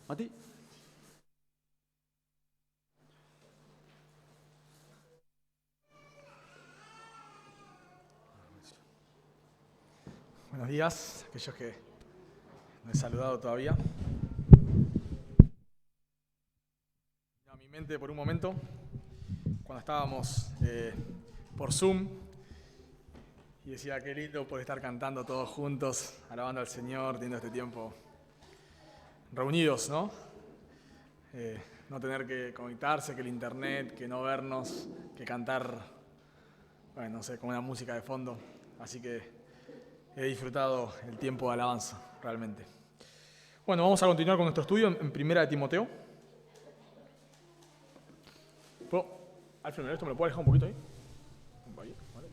Mati. Buenos días, aquellos que no he saludado todavía. A mi mente por un momento, cuando estábamos por Zoom, y decía, qué lindo poder estar cantando todos juntos, alabando al Señor, teniendo este tiempo reunidos, ¿no? No tener que conectarse, que el internet, que no vernos, que cantar, bueno, no sé, con una música de fondo. Así que he disfrutado el tiempo de alabanza, realmente. Bueno, vamos a continuar con nuestro estudio en Primera de Timoteo. Alfred, ¿esto me lo puedo alejar un poquito ahí? Ahí, vale.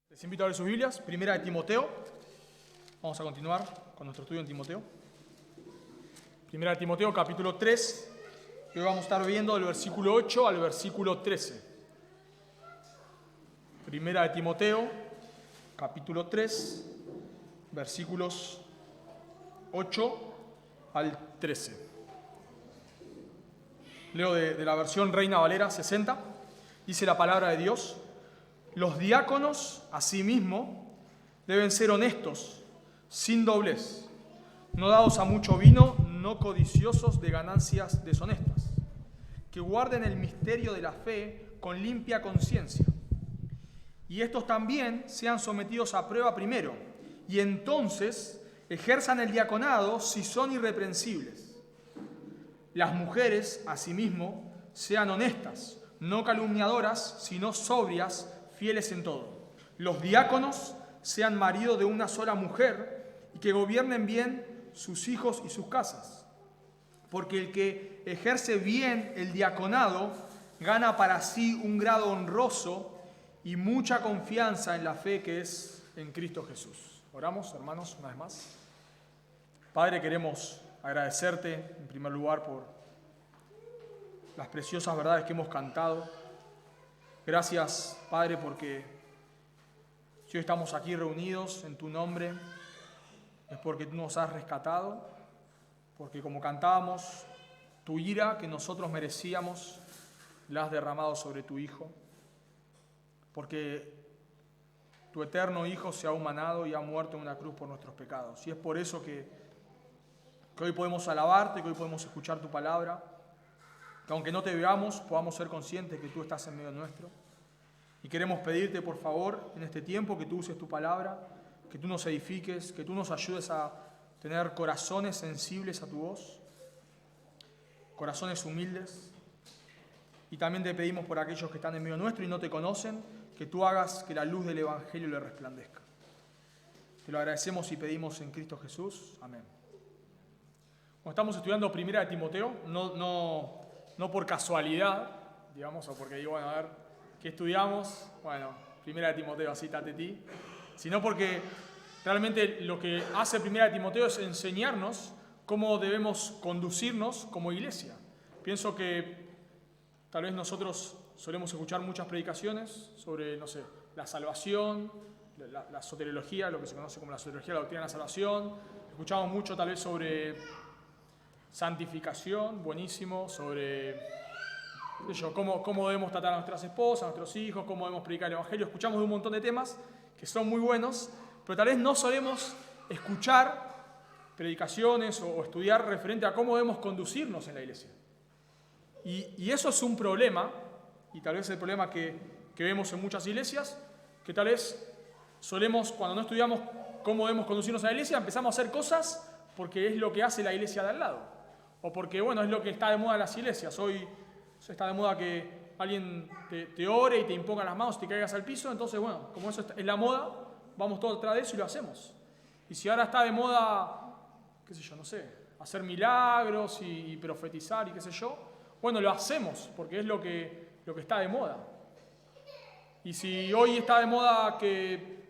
Les invito a ver sus Biblias, Primera de Timoteo. Vamos a continuar con nuestro estudio en Timoteo. Primera de Timoteo, capítulo 3. Y hoy vamos a estar viendo del versículo 8 al versículo 13. Primera de Timoteo, capítulo 3, versículos 8 al 13. Leo de la versión Reina Valera 60. Dice la palabra de Dios: los diáconos, asimismo, deben ser honestos, sin doblez, no dados a mucho vino, no codiciosos de ganancias deshonestas, que guarden el misterio de la fe con limpia conciencia. Y estos también sean sometidos a prueba primero, y entonces ejerzan el diaconado si son irreprensibles. Las mujeres, asimismo, sean honestas, no calumniadoras, sino sobrias, fieles en todo. Los diáconos sean maridos de una sola mujer y que gobiernen bien sus hijos y sus casas. Porque el que ejerce bien el diaconado gana para sí un grado honroso y mucha confianza en la fe que es en Cristo Jesús. Oramos, hermanos, una vez más. Padre, queremos agradecerte en primer lugar por las preciosas verdades que hemos cantado. Gracias, Padre, porque si hoy estamos aquí reunidos en tu nombre, es porque tú nos has rescatado, porque como cantábamos, tu ira que nosotros merecíamos, la has derramado sobre tu Hijo, porque tu eterno Hijo se ha humanado y ha muerto en una cruz por nuestros pecados. Y es por eso que hoy podemos alabarte, que hoy podemos escuchar tu palabra, que aunque no te veamos, podamos ser conscientes que tú estás en medio nuestro. Y queremos pedirte, por favor, en este tiempo, que tú uses tu palabra, que tú nos edifiques, que tú nos ayudes a tener corazones sensibles a tu voz, corazones humildes. Y también te pedimos por aquellos que están en medio nuestro y no te conocen, que tú hagas que la luz del Evangelio le resplandezca. Te lo agradecemos y pedimos en Cristo Jesús. Amén. Bueno, estamos estudiando Primera de Timoteo, no por casualidad, digamos, o porque digo, bueno, a ver, ¿qué estudiamos? Bueno, Primera de Timoteo, así tatetí, sino porque realmente lo que hace Primera de Timoteo es enseñarnos cómo debemos conducirnos como iglesia. Pienso que tal vez nosotros solemos escuchar muchas predicaciones sobre, no sé, la salvación, la soteriología, lo que se conoce como la soteriología, la doctrina de la salvación. Escuchamos mucho tal vez sobre santificación, buenísimo, sobre cómo debemos tratar a nuestras esposas, a nuestros hijos, cómo debemos predicar el Evangelio. Escuchamos de un montón de temas que son muy buenos, pero tal vez no solemos escuchar predicaciones o estudiar referente a cómo debemos conducirnos en la iglesia. Y eso es un problema, y tal vez el problema que vemos en muchas iglesias, que tal vez solemos, cuando no estudiamos cómo debemos conducirnos en la iglesia, empezamos a hacer cosas porque es lo que hace la iglesia de al lado, o porque, bueno, es lo que está de moda en las iglesias. Hoy está de moda que alguien te ore y te imponga las manos y te caigas al piso, entonces, bueno, como eso es la moda, vamos todos detrás de eso y lo hacemos. Y si ahora está de moda, qué sé yo, no sé, hacer milagros y profetizar y qué sé yo, bueno, lo hacemos porque es lo que está de moda. Y si hoy está de moda que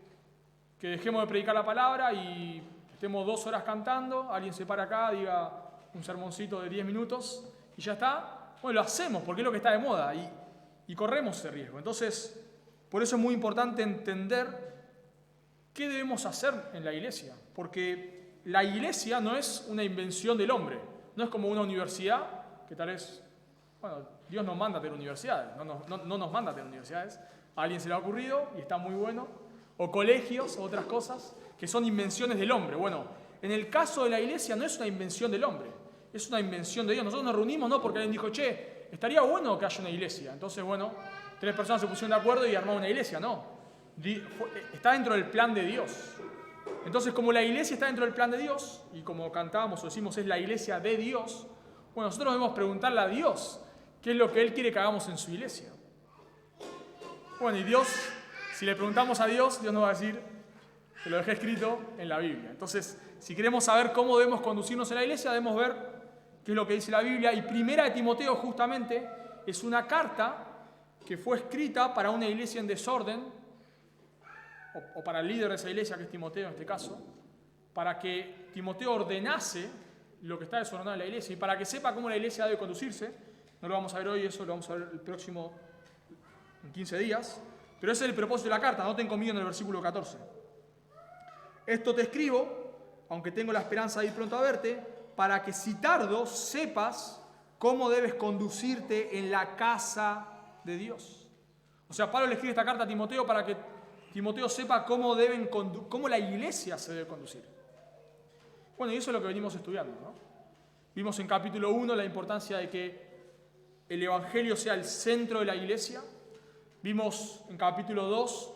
dejemos de predicar la palabra y estemos 2 horas cantando, alguien se para acá, diga un sermoncito de 10 minutos y ya está, bueno, lo hacemos porque es lo que está de moda y corremos ese riesgo. Entonces, por eso es muy importante entender ¿qué debemos hacer en la iglesia? Porque la iglesia no es una invención del hombre, no es como una universidad, que tal vez, bueno, Dios nos manda a tener universidades, no nos manda a tener universidades, a alguien se le ha ocurrido y está muy bueno, o colegios o otras cosas que son invenciones del hombre. Bueno, en el caso de la iglesia no es una invención del hombre, es una invención de Dios. Nosotros nos reunimos no porque alguien dijo, che, estaría bueno que haya una iglesia. Entonces, bueno, 3 personas se pusieron de acuerdo y armaron una iglesia. No, está dentro del plan de Dios. Entonces, como la iglesia está dentro del plan de Dios, y como cantábamos o decimos es la iglesia de Dios, bueno, nosotros debemos preguntarle a Dios qué es lo que Él quiere que hagamos en su iglesia. Bueno, y Dios, si le preguntamos a Dios, Dios nos va a decir, te lo dejé escrito en la Biblia. Entonces, si queremos saber cómo debemos conducirnos en la iglesia, debemos ver qué es lo que dice la Biblia. Y Primera de Timoteo, justamente, es una carta que fue escrita para una iglesia en desorden, o para el líder de esa iglesia, que es Timoteo en este caso, para que Timoteo ordenase lo que está desordenado en la iglesia y para que sepa cómo la iglesia debe conducirse. No lo vamos a ver hoy, eso lo vamos a ver el próximo, en 15 días. Pero ese es el propósito de la carta, noten conmigo en el versículo 14. Esto te escribo, aunque tengo la esperanza de ir pronto a verte, para que si tardo sepas cómo debes conducirte en la casa de Dios. O sea, Pablo le escribe esta carta a Timoteo para que Timoteo sepa cómo la iglesia se debe conducir. Bueno, y eso es lo que venimos estudiando, ¿no? Vimos en capítulo 1 la importancia de que el Evangelio sea el centro de la iglesia. Vimos en capítulo 2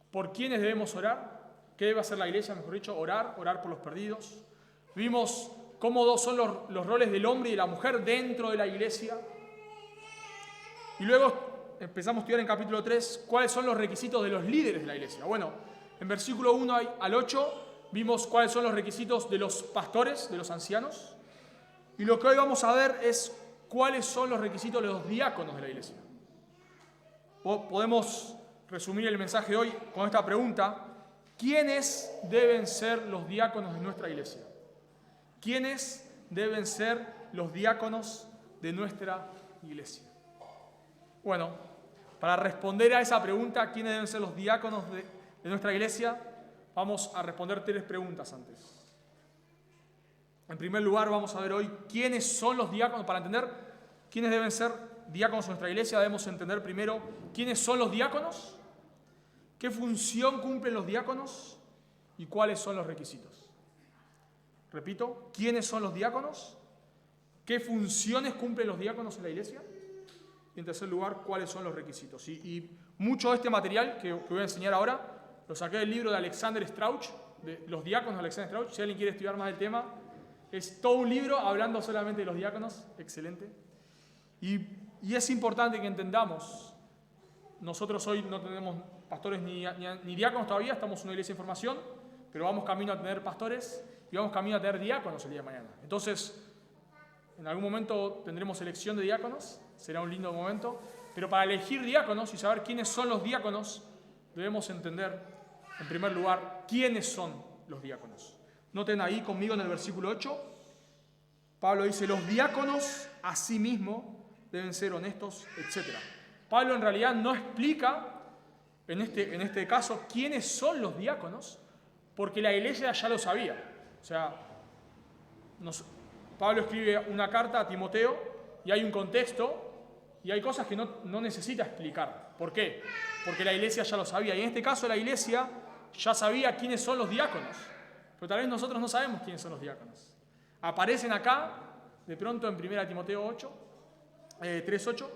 por quiénes debemos orar. ¿Qué debe hacer la iglesia? Mejor dicho, orar por los perdidos. Vimos cómo dos son los roles del hombre y de la mujer dentro de la iglesia. Y luego empezamos a estudiar en capítulo 3 cuáles son los requisitos de los líderes de la iglesia. Bueno, en versículo 1 al 8 vimos cuáles son los requisitos de los pastores, de los ancianos. Y lo que hoy vamos a ver es cuáles son los requisitos de los diáconos de la iglesia. Podemos resumir el mensaje de hoy con esta pregunta. ¿Quiénes deben ser los diáconos de nuestra iglesia? ¿Quiénes deben ser los diáconos de nuestra iglesia? Bueno, para responder a esa pregunta, ¿quiénes deben ser los diáconos de nuestra iglesia? Vamos a responder 3 preguntas antes. En primer lugar, vamos a ver hoy quiénes son los diáconos. Para entender quiénes deben ser diáconos de nuestra iglesia, debemos entender primero quiénes son los diáconos, qué función cumplen los diáconos y cuáles son los requisitos. Repito, ¿quiénes son los diáconos? ¿Qué funciones cumplen los diáconos en la iglesia? Y en tercer lugar, ¿cuáles son los requisitos? Y mucho de este material que voy a enseñar ahora lo saqué del libro de Alexander Strauch, de los diáconos de Alexander Strauch. Si alguien quiere estudiar más del tema, es todo un libro hablando solamente de los diáconos. Excelente. Y es importante que entendamos, nosotros hoy no tenemos pastores ni diáconos todavía, estamos en una iglesia de formación, pero vamos camino a tener pastores y vamos camino a tener diáconos el día de mañana. Entonces, en algún momento tendremos elección de diáconos, será un lindo momento, pero para elegir diáconos y saber quiénes son los diáconos, debemos entender, en primer lugar, quiénes son los diáconos. Noten ahí conmigo en el versículo 8, Pablo dice, los diáconos asimismo deben ser honestos, etc. Pablo en realidad no explica en este caso quiénes son los diáconos, porque la iglesia ya lo sabía. O sea, Pablo escribe una carta a Timoteo y hay un contexto y hay cosas que no necesita explicar. ¿Por qué? Porque la iglesia ya lo sabía. Y en este caso la iglesia ya sabía quiénes son los diáconos. Pero tal vez nosotros no sabemos quiénes son los diáconos. Aparecen acá, de pronto en 1 Timoteo 3:8,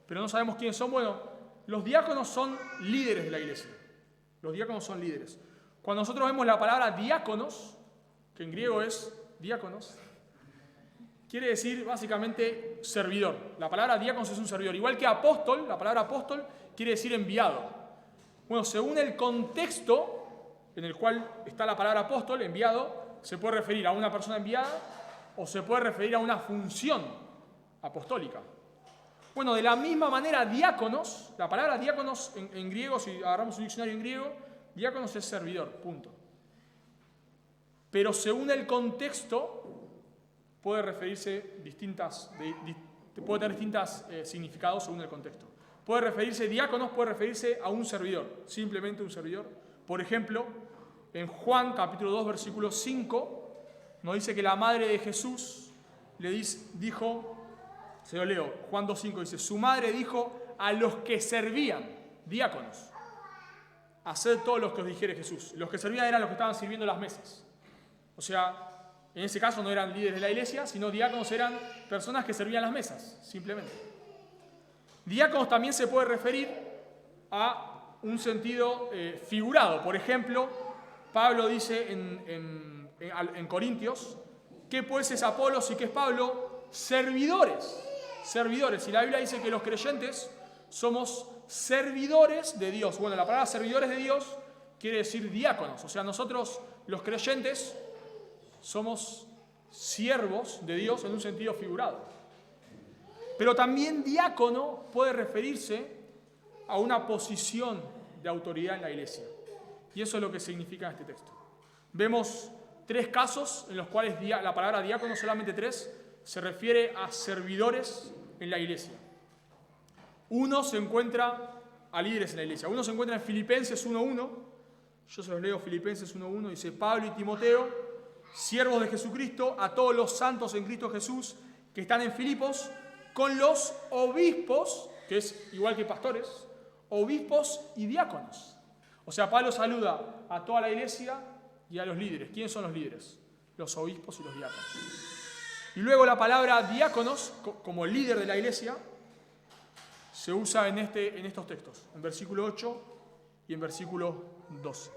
pero no sabemos quiénes son. Bueno, los diáconos son líderes de la iglesia. Los diáconos son líderes. Cuando nosotros vemos la palabra diáconos, que en griego es diáconos, quiere decir básicamente servidor. La palabra diáconos es un servidor. Igual que apóstol, la palabra apóstol quiere decir enviado. Bueno, según el contexto en el cual está la palabra apóstol, enviado, se puede referir a una persona enviada o se puede referir a una función apostólica. Bueno, de la misma manera, diáconos, la palabra diáconos en griego, si agarramos un diccionario en griego, diáconos es servidor, punto. Pero según el contexto, puede referirse puede tener distintos significados según el contexto. Puede referirse, diáconos puede referirse a un servidor, simplemente un servidor. Por ejemplo, En Juan capítulo 2, versículo 5, nos dice que la madre de Jesús dijo, se lo leo, Juan 2.5 dice, su madre dijo a los que servían, diáconos, haced todo lo que os dijere Jesús. Los que servían eran los que estaban sirviendo las mesas. O sea, en ese caso no eran líderes de la iglesia, sino diáconos eran personas que servían las mesas, simplemente. Diáconos también se puede referir a un sentido figurado. Por ejemplo, Pablo dice en Corintios, ¿qué pues es Apolos y qué es Pablo? Servidores. Servidores. Y la Biblia dice que los creyentes somos servidores de Dios. Bueno, la palabra servidores de Dios quiere decir diáconos. O sea, nosotros los creyentes somos siervos de Dios en un sentido figurado. Pero también diácono puede referirse a una posición de autoridad en la iglesia. Y eso es lo que significa este texto. Vemos 3 casos en los cuales la palabra diácono, solamente 3, se refiere a servidores en la iglesia. Uno se encuentra a líderes en la iglesia. Uno se encuentra en Filipenses 1.1. Yo se los leo, Filipenses 1.1. Dice, Pablo y Timoteo, siervos de Jesucristo, a todos los santos en Cristo Jesús que están en Filipos, con los obispos, que es igual que pastores, obispos y diáconos. O sea, Pablo saluda a toda la iglesia y a los líderes. ¿Quiénes son los líderes? Los obispos y los diáconos. Y luego la palabra diáconos, como líder de la iglesia, se usa en estos textos, en versículo 8 y en versículo 12.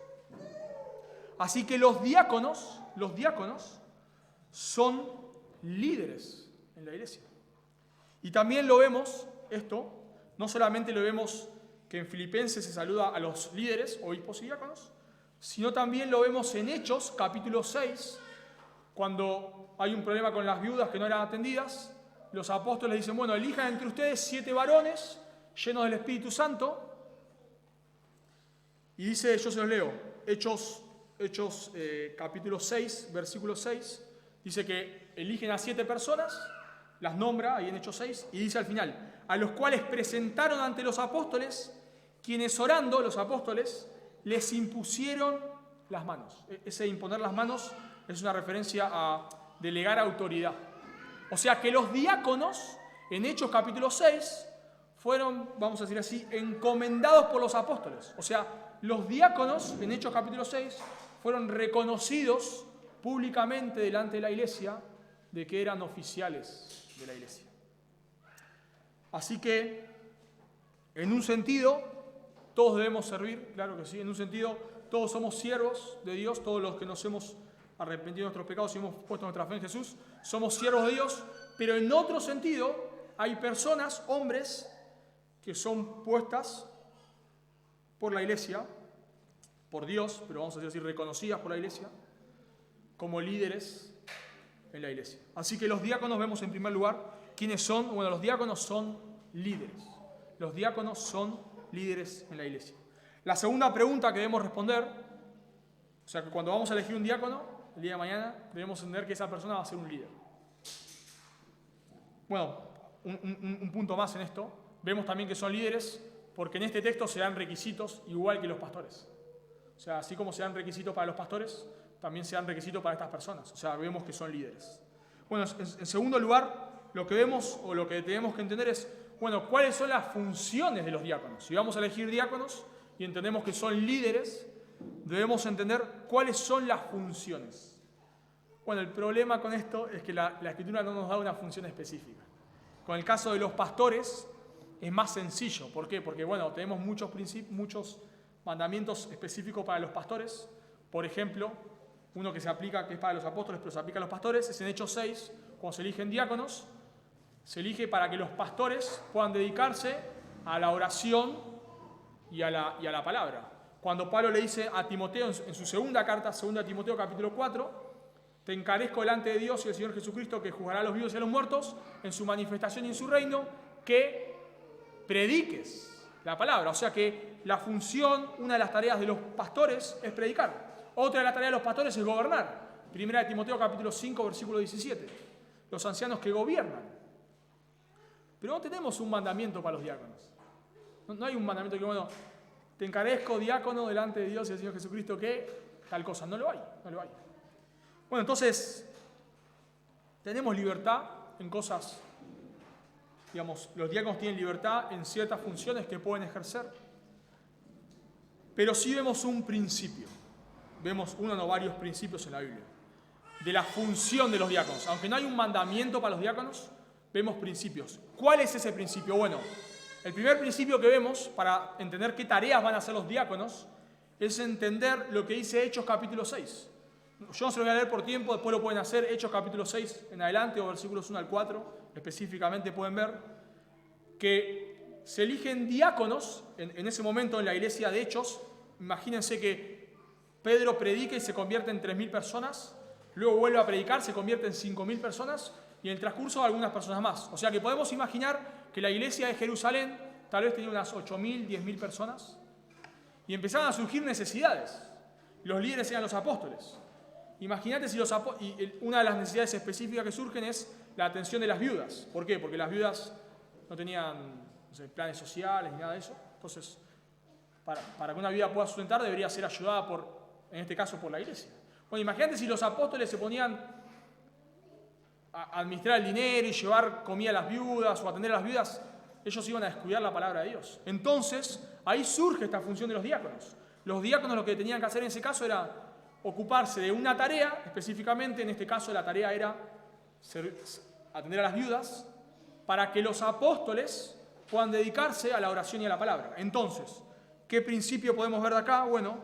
Así que los diáconos son líderes en la iglesia. Y también lo vemos, no solamente lo vemos que en Filipenses se saluda a los líderes, obispos y diáconos, sino también lo vemos en Hechos, capítulo 6, cuando hay un problema con las viudas que no eran atendidas. Los apóstoles dicen, bueno, elijan entre ustedes 7 varones llenos del Espíritu Santo. Y dice, yo se los leo, Hechos capítulo 6, versículo 6, dice que eligen a 7 personas, las nombra ahí en Hechos 6, y dice al final, a los cuales presentaron ante los apóstoles, quienes orando, los apóstoles, les impusieron las manos. Ese imponer las manos es una referencia a delegar autoridad. O sea que los diáconos, en Hechos capítulo 6, fueron, vamos a decir así, encomendados por los apóstoles. O sea, los diáconos, en Hechos capítulo 6, fueron reconocidos públicamente delante de la iglesia de que eran oficiales de la iglesia. Así que, en un sentido, todos debemos servir, claro que sí, en un sentido, todos somos siervos de Dios, todos los que nos hemos arrepentido de nuestros pecados y hemos puesto nuestra fe en Jesús, somos siervos de Dios, pero en otro sentido, hay personas, hombres, que son puestas por la iglesia, por Dios, pero vamos a decir reconocidas por la iglesia, como líderes en la iglesia. Así que los diáconos, vemos en primer lugar quiénes son. Bueno, los diáconos son líderes. Los diáconos son líderes en la iglesia. La segunda pregunta que debemos responder, o sea que cuando vamos a elegir un diácono, el día de mañana, debemos entender que esa persona va a ser un líder. Bueno, un punto más en esto. Vemos también que son líderes porque en este texto se dan requisitos igual que los pastores. O sea, así como se dan requisitos para los pastores, también se dan requisitos para estas personas. O sea, vemos que son líderes. Bueno, en segundo lugar, lo que vemos o lo que tenemos que entender es, bueno, ¿cuáles son las funciones de los diáconos? Si vamos a elegir diáconos y entendemos que son líderes, debemos entender cuáles son las funciones. Bueno, el problema con esto es que la Escritura no nos da una función específica. Con el caso de los pastores es más sencillo. ¿Por qué? Porque, bueno, tenemos muchos mandamientos específicos para los pastores. Por ejemplo, uno que se aplica, que es para los apóstoles, pero se aplica a los pastores, es en Hechos 6, cuando se eligen diáconos, se elige para que los pastores puedan dedicarse a la oración y a la palabra. Cuando Pablo le dice a Timoteo en su segunda carta, 2 Timoteo capítulo 4, te encarezco delante de Dios y del Señor Jesucristo, que juzgará a los vivos y a los muertos en su manifestación y en su reino, que prediques la palabra. O sea que la función, una de las tareas de los pastores es predicar. Otra de las tareas de los pastores es gobernar. 1 Timoteo capítulo 5, versículo 17. Los ancianos que gobiernan. Pero no tenemos un mandamiento para los diáconos. No hay un mandamiento que, bueno, te encarezco, diácono, delante de Dios y del Señor Jesucristo, que tal cosa. No lo hay. Bueno, entonces, tenemos libertad en cosas, digamos, los diáconos tienen libertad en ciertas funciones que pueden ejercer. Pero sí vemos un principio, vemos uno o varios principios en la Biblia, de la función de los diáconos. Aunque no hay un mandamiento para los diáconos, vemos principios. ¿Cuál es ese principio? Bueno, el primer principio que vemos para entender qué tareas van a hacer los diáconos es entender lo que dice Hechos capítulo 6. Yo no se lo voy a leer por tiempo, después lo pueden hacer, Hechos capítulo 6 en adelante, o versículos 1 al 4, específicamente pueden ver que se eligen diáconos en ese momento en la iglesia de Hechos. Imagínense que Pedro predica y se convierte en 3.000 personas, luego vuelve a predicar, se convierte en 5.000 personas, y en el transcurso algunas personas más. O sea que podemos imaginar que la iglesia de Jerusalén tal vez tenía unas 8.000, 10.000 personas, y empezaban a surgir necesidades. Los líderes eran los apóstoles. Imagínate si una de las necesidades específicas que surgen es la atención de las viudas. ¿Por qué? Porque las viudas no tenían planes sociales ni nada de eso. Entonces, para que una viuda pueda sustentar, debería ser ayudada en este caso, por la iglesia. Bueno, imagínate si los apóstoles se ponían a administrar el dinero y llevar comida a las viudas o atender a las viudas. Ellos iban a descuidar la palabra de Dios. Entonces, ahí surge esta función de los diáconos. Los diáconos lo que tenían que hacer en ese caso era ocuparse de una tarea, específicamente, en este caso la tarea era atender a las viudas, para que los apóstoles puedan dedicarse a la oración y a la palabra. Entonces, ¿qué principio podemos ver de acá? Bueno,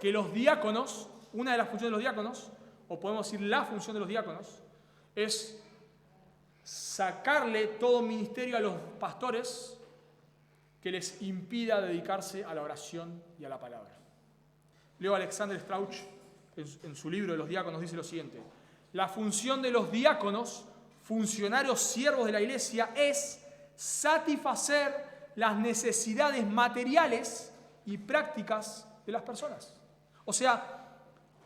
que los diáconos, una de las funciones de los diáconos, o podemos decir la función de los diáconos, es sacarle todo ministerio a los pastores que les impida dedicarse a la oración y a la palabra. Leo Alexander Strauch, en su libro de los diáconos, dice lo siguiente: la función de los diáconos, funcionarios siervos de la iglesia, es satisfacer las necesidades materiales y prácticas de las personas. O sea,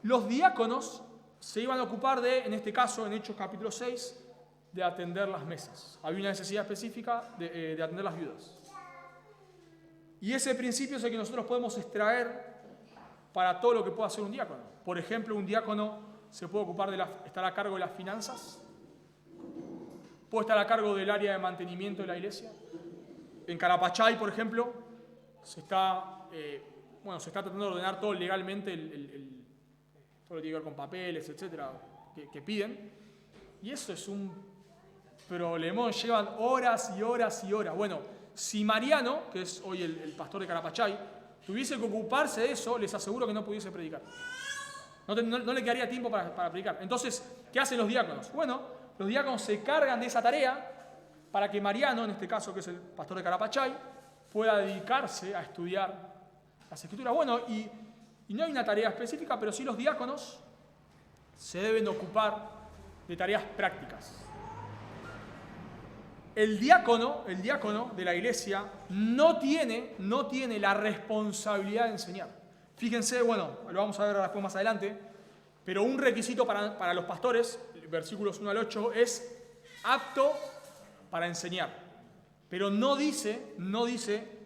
los diáconos se iban a ocupar en este caso, en Hechos capítulo 6, de atender las mesas. Había una necesidad específica de atender las viudas. Y ese principio es el que nosotros podemos extraer para todo lo que pueda hacer un diácono. Por ejemplo, un diácono se puede ocupar estar a cargo de las finanzas, puede estar a cargo del área de mantenimiento de la iglesia. En Carapachay, por ejemplo, se está tratando de ordenar todo legalmente, todo lo que tiene que ver con papeles, etcétera, que piden. Y eso es un problemón, llevan horas y horas y horas. Bueno, si Mariano, que es hoy el pastor de Carapachay, tuviese que ocuparse de eso, les aseguro que no pudiese predicar. No le quedaría tiempo para predicar. Entonces, ¿qué hacen los diáconos? Bueno, los diáconos se cargan de esa tarea para que Mariano, en este caso que es el pastor de Carapachay, pueda dedicarse a estudiar las Escrituras. Bueno, y no hay una tarea específica, pero sí los diáconos se deben ocupar de tareas prácticas. El diácono de la iglesia no tiene la responsabilidad de enseñar. Fíjense, bueno, lo vamos a ver después más adelante, pero un requisito para los pastores, versículos 1 al 8, es apto para enseñar. Pero no dice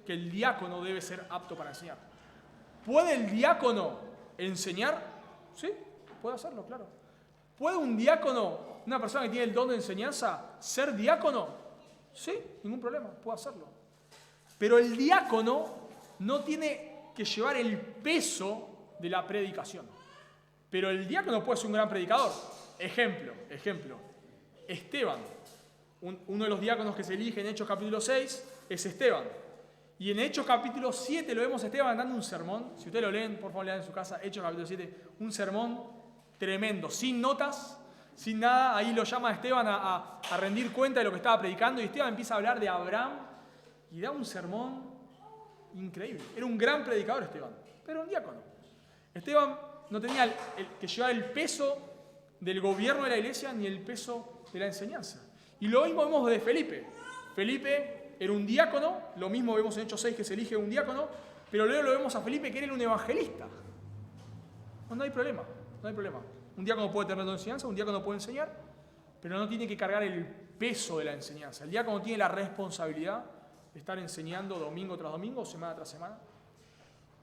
que el diácono debe ser apto para enseñar. ¿Puede el diácono enseñar? Sí, puede hacerlo, claro. ¿Puede un diácono, una persona que tiene el don de enseñanza, ser diácono? Sí, ningún problema, puede hacerlo. Pero el diácono no tiene que llevar el peso de la predicación. Pero el diácono puede ser un gran predicador. Ejemplo. Esteban, uno de los diáconos que se elige en Hechos capítulo 6, es Esteban. Y en Hechos capítulo 7 lo vemos a Esteban dando un sermón. Si ustedes lo leen, por favor lean en su casa, Hechos capítulo 7, un sermón tremendo, sin notas, sin nada. Ahí lo llama a Esteban a rendir cuenta de lo que estaba predicando, y Esteban empieza a hablar de Abraham y da un sermón increíble. Era un gran predicador Esteban, pero un diácono. Esteban no tenía que llevar el peso del gobierno de la iglesia ni el peso de la enseñanza. Y lo mismo vemos de Felipe. Felipe era un diácono, lo mismo vemos en Hechos 6 que se elige un diácono, pero luego lo vemos a Felipe que era un evangelista. No hay problema. Un diácono puede tener don de enseñanza, un diácono puede enseñar, pero no tiene que cargar el peso de la enseñanza. El diácono tiene la responsabilidad de estar enseñando domingo tras domingo, semana tras semana.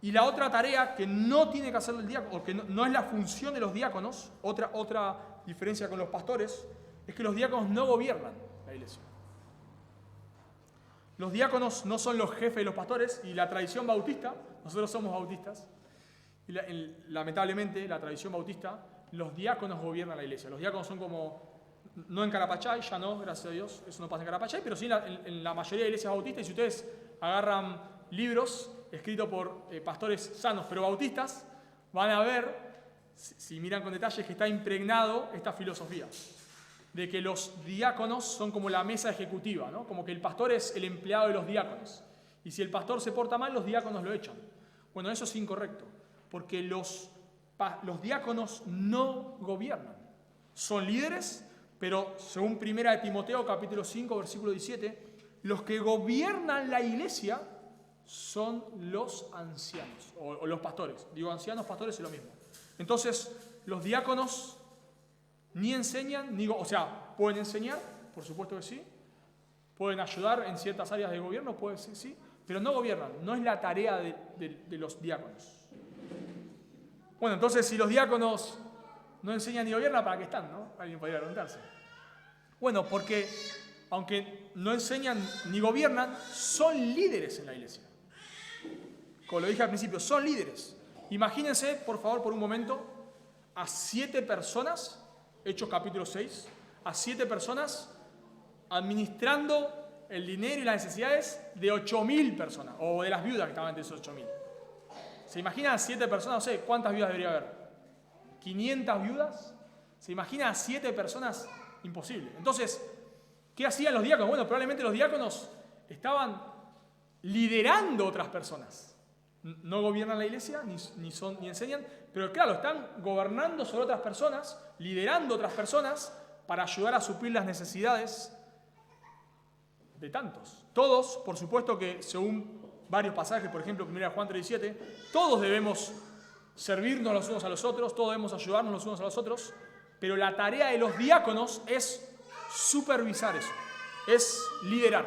Y la otra tarea que no tiene que hacer el diácono, o que no es la función de los diáconos, otra diferencia con los pastores, es que los diáconos no gobiernan la iglesia. Los diáconos no son los jefes de los pastores, y la tradición bautista, nosotros somos bautistas, y lamentablemente la tradición bautista, los diáconos gobiernan la iglesia. Los diáconos son como, no en Carapachay, ya no, gracias a Dios, eso no pasa en Carapachay, pero sí en la mayoría de iglesias bautistas, y si ustedes agarran libros escritos por pastores sanos pero bautistas, van a ver, si miran con detalles, que está impregnado esta filosofía de que los diáconos son como la mesa ejecutiva, ¿no? Como que el pastor es el empleado de los diáconos. Y si el pastor se porta mal, los diáconos lo echan. Bueno, eso es incorrecto, porque los diáconos no gobiernan. Son líderes, pero según 1 Timoteo capítulo 5, versículo 17, los que gobiernan la iglesia son los ancianos, o los pastores. Digo ancianos, pastores es lo mismo. Entonces, los diáconos ni enseñan, pueden enseñar, por supuesto que sí, pueden ayudar en ciertas áreas de gobierno, puede ser sí, pero no gobiernan, no es la tarea de los diáconos. Bueno, entonces si los diáconos no enseñan ni gobiernan, ¿para qué están, no? Alguien podría preguntarse. Bueno, porque aunque no enseñan ni gobiernan, son líderes en la iglesia. Como lo dije al principio, son líderes. Imagínense, por favor, por un momento, a 7 personas, Hechos capítulo 6, a 7 personas administrando el dinero y las necesidades de 8.000 personas, o de las viudas que estaban entre esos 8.000. ¿Se imaginan a 7 personas? No sé, ¿cuántas viudas debería haber? ¿500 viudas? ¿Se imaginan a 7 personas? Imposible. Entonces, ¿qué hacían los diáconos? Bueno, probablemente los diáconos estaban liderando otras personas. No gobiernan la iglesia, ni enseñan, pero claro, están gobernando sobre otras personas, liderando otras personas para ayudar a suplir las necesidades de tantos. Todos, por supuesto que según varios pasajes, por ejemplo, 1 Juan 3:17, todos debemos servirnos los unos a los otros, todos debemos ayudarnos los unos a los otros, pero la tarea de los diáconos es supervisar eso, es liderar.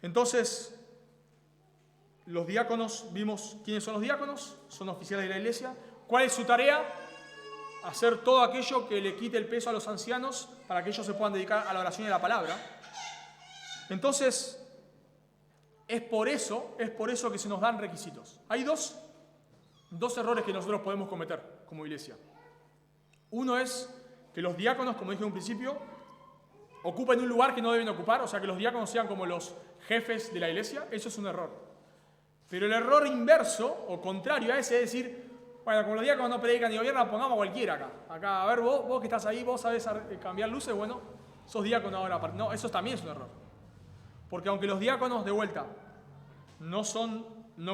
Entonces, los diáconos, vimos quiénes son los diáconos, son oficiales de la iglesia. ¿Cuál es su tarea? Hacer todo aquello que le quite el peso a los ancianos para que ellos se puedan dedicar a la oración y a la palabra. Entonces, es por eso que se nos dan requisitos. Hay dos errores que nosotros podemos cometer como iglesia. Uno es que los diáconos, como dije en un principio, ocupen un lugar que no deben ocupar, o sea, que los diáconos sean como los jefes de la iglesia. Eso es un error. Pero el error inverso, o contrario a ese, es decir, bueno, como los diáconos no predican ni gobiernan, pongamos a cualquiera acá. Acá, a ver, vos que estás ahí, vos sabés cambiar luces, bueno, sos diácono ahora. No, eso también es un error. Porque aunque los diáconos, de vuelta, no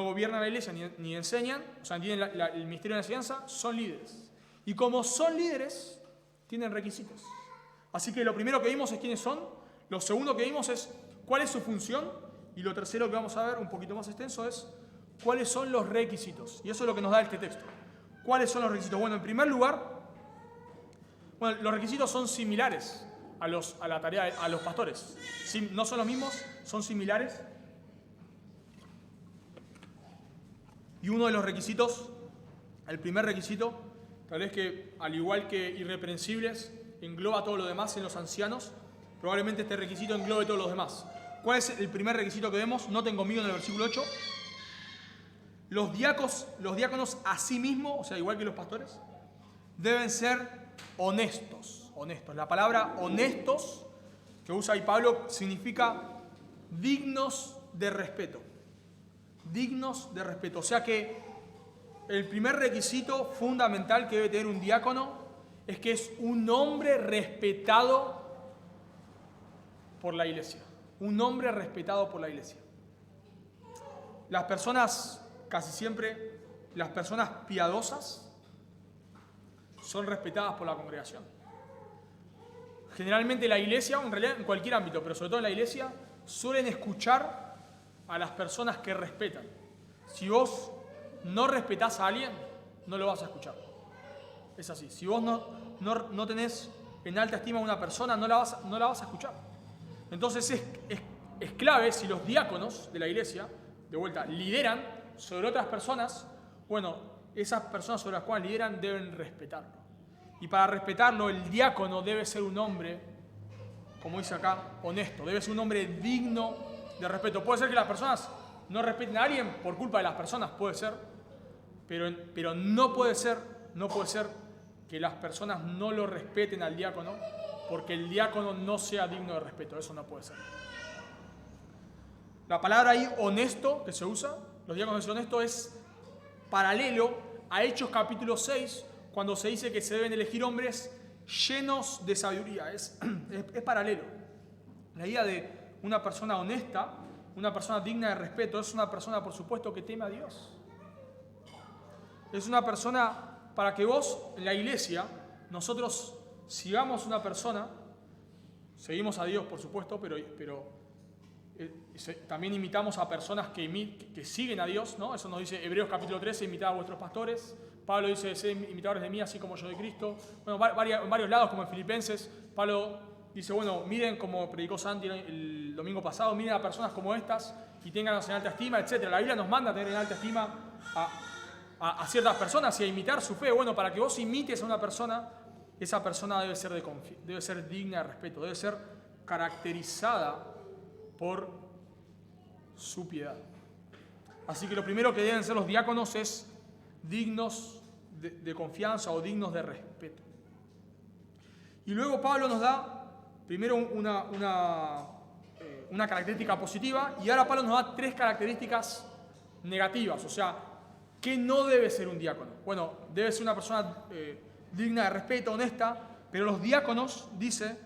gobiernan la iglesia ni enseñan, o sea, tienen el ministerio de la enseñanza, son líderes. Y como son líderes, tienen requisitos. Así que lo primero que vimos es quiénes son, lo segundo que vimos es cuál es su función, y lo tercero que vamos a ver, un poquito más extenso, es cuáles son los requisitos. Y eso es lo que nos da este texto. ¿Cuáles son los requisitos? Bueno, en primer lugar, los requisitos son similares a la tarea a los pastores. No son los mismos, son similares. Y uno de los requisitos, el primer requisito, tal vez que al igual que irreprensibles, engloba todo lo demás en los ancianos, probablemente este requisito englobe todos los demás. ¿Cuál es el primer requisito que vemos? Noten conmigo en el versículo 8. Los diáconos a sí mismos, o sea, igual que los pastores, deben ser honestos. La palabra honestos que usa ahí Pablo significa dignos de respeto. Dignos de respeto. O sea que el primer requisito fundamental que debe tener un diácono es que es un hombre respetado por la iglesia. Un hombre respetado por la iglesia. Las personas, casi siempre, las personas piadosas son respetadas por la congregación. Generalmente la iglesia, en realidad en cualquier ámbito, pero sobre todo en la iglesia, suelen escuchar a las personas que respetan. Si vos no respetás a alguien, no lo vas a escuchar. Es así. Si vos no tenés en alta estima a una persona, no la vas a escuchar. Entonces es clave si los diáconos de la iglesia, de vuelta, lideran, sobre otras personas, bueno, esas personas sobre las cuales lideran deben respetarlo. Y para respetarlo, el diácono debe ser un hombre, como dice acá, honesto, debe ser un hombre digno de respeto. Puede ser que las personas no respeten a alguien por culpa de las personas, puede ser, pero no puede ser que las personas no lo respeten al diácono porque el diácono no sea digno de respeto. Eso no puede ser. La palabra ahí honesto que se usa, los diáconos dicen honesto, es paralelo a Hechos capítulo 6, cuando se dice que se deben elegir hombres llenos de sabiduría. Es paralelo. La idea de una persona honesta, una persona digna de respeto, es una persona, por supuesto, que teme a Dios. Es una persona para que vos, en la iglesia, nosotros sigamos una persona, seguimos a Dios, por supuesto, pero también imitamos a personas que siguen a Dios, ¿no? Eso nos dice Hebreos capítulo 13, imitad a vuestros pastores. Pablo dice, sed imitadores de mí, así como yo de Cristo. Bueno, en varios lados, como en Filipenses, Pablo dice, bueno, miren como predicó Santi el domingo pasado, miren a personas como estas y ténganlas en alta estima, etc. La Biblia nos manda a tener en alta estima a ciertas personas y a imitar su fe. Bueno, para que vos imites a una persona, esa persona debe ser digna de respeto, debe ser caracterizada por su piedad. Así que lo primero que deben ser los diáconos es dignos de confianza o dignos de respeto. Y luego Pablo nos da primero una característica positiva y ahora Pablo nos da 3 características negativas. O sea, ¿qué no debe ser un diácono? Bueno, debe ser una persona digna de respeto, honesta, pero los diáconos, dice,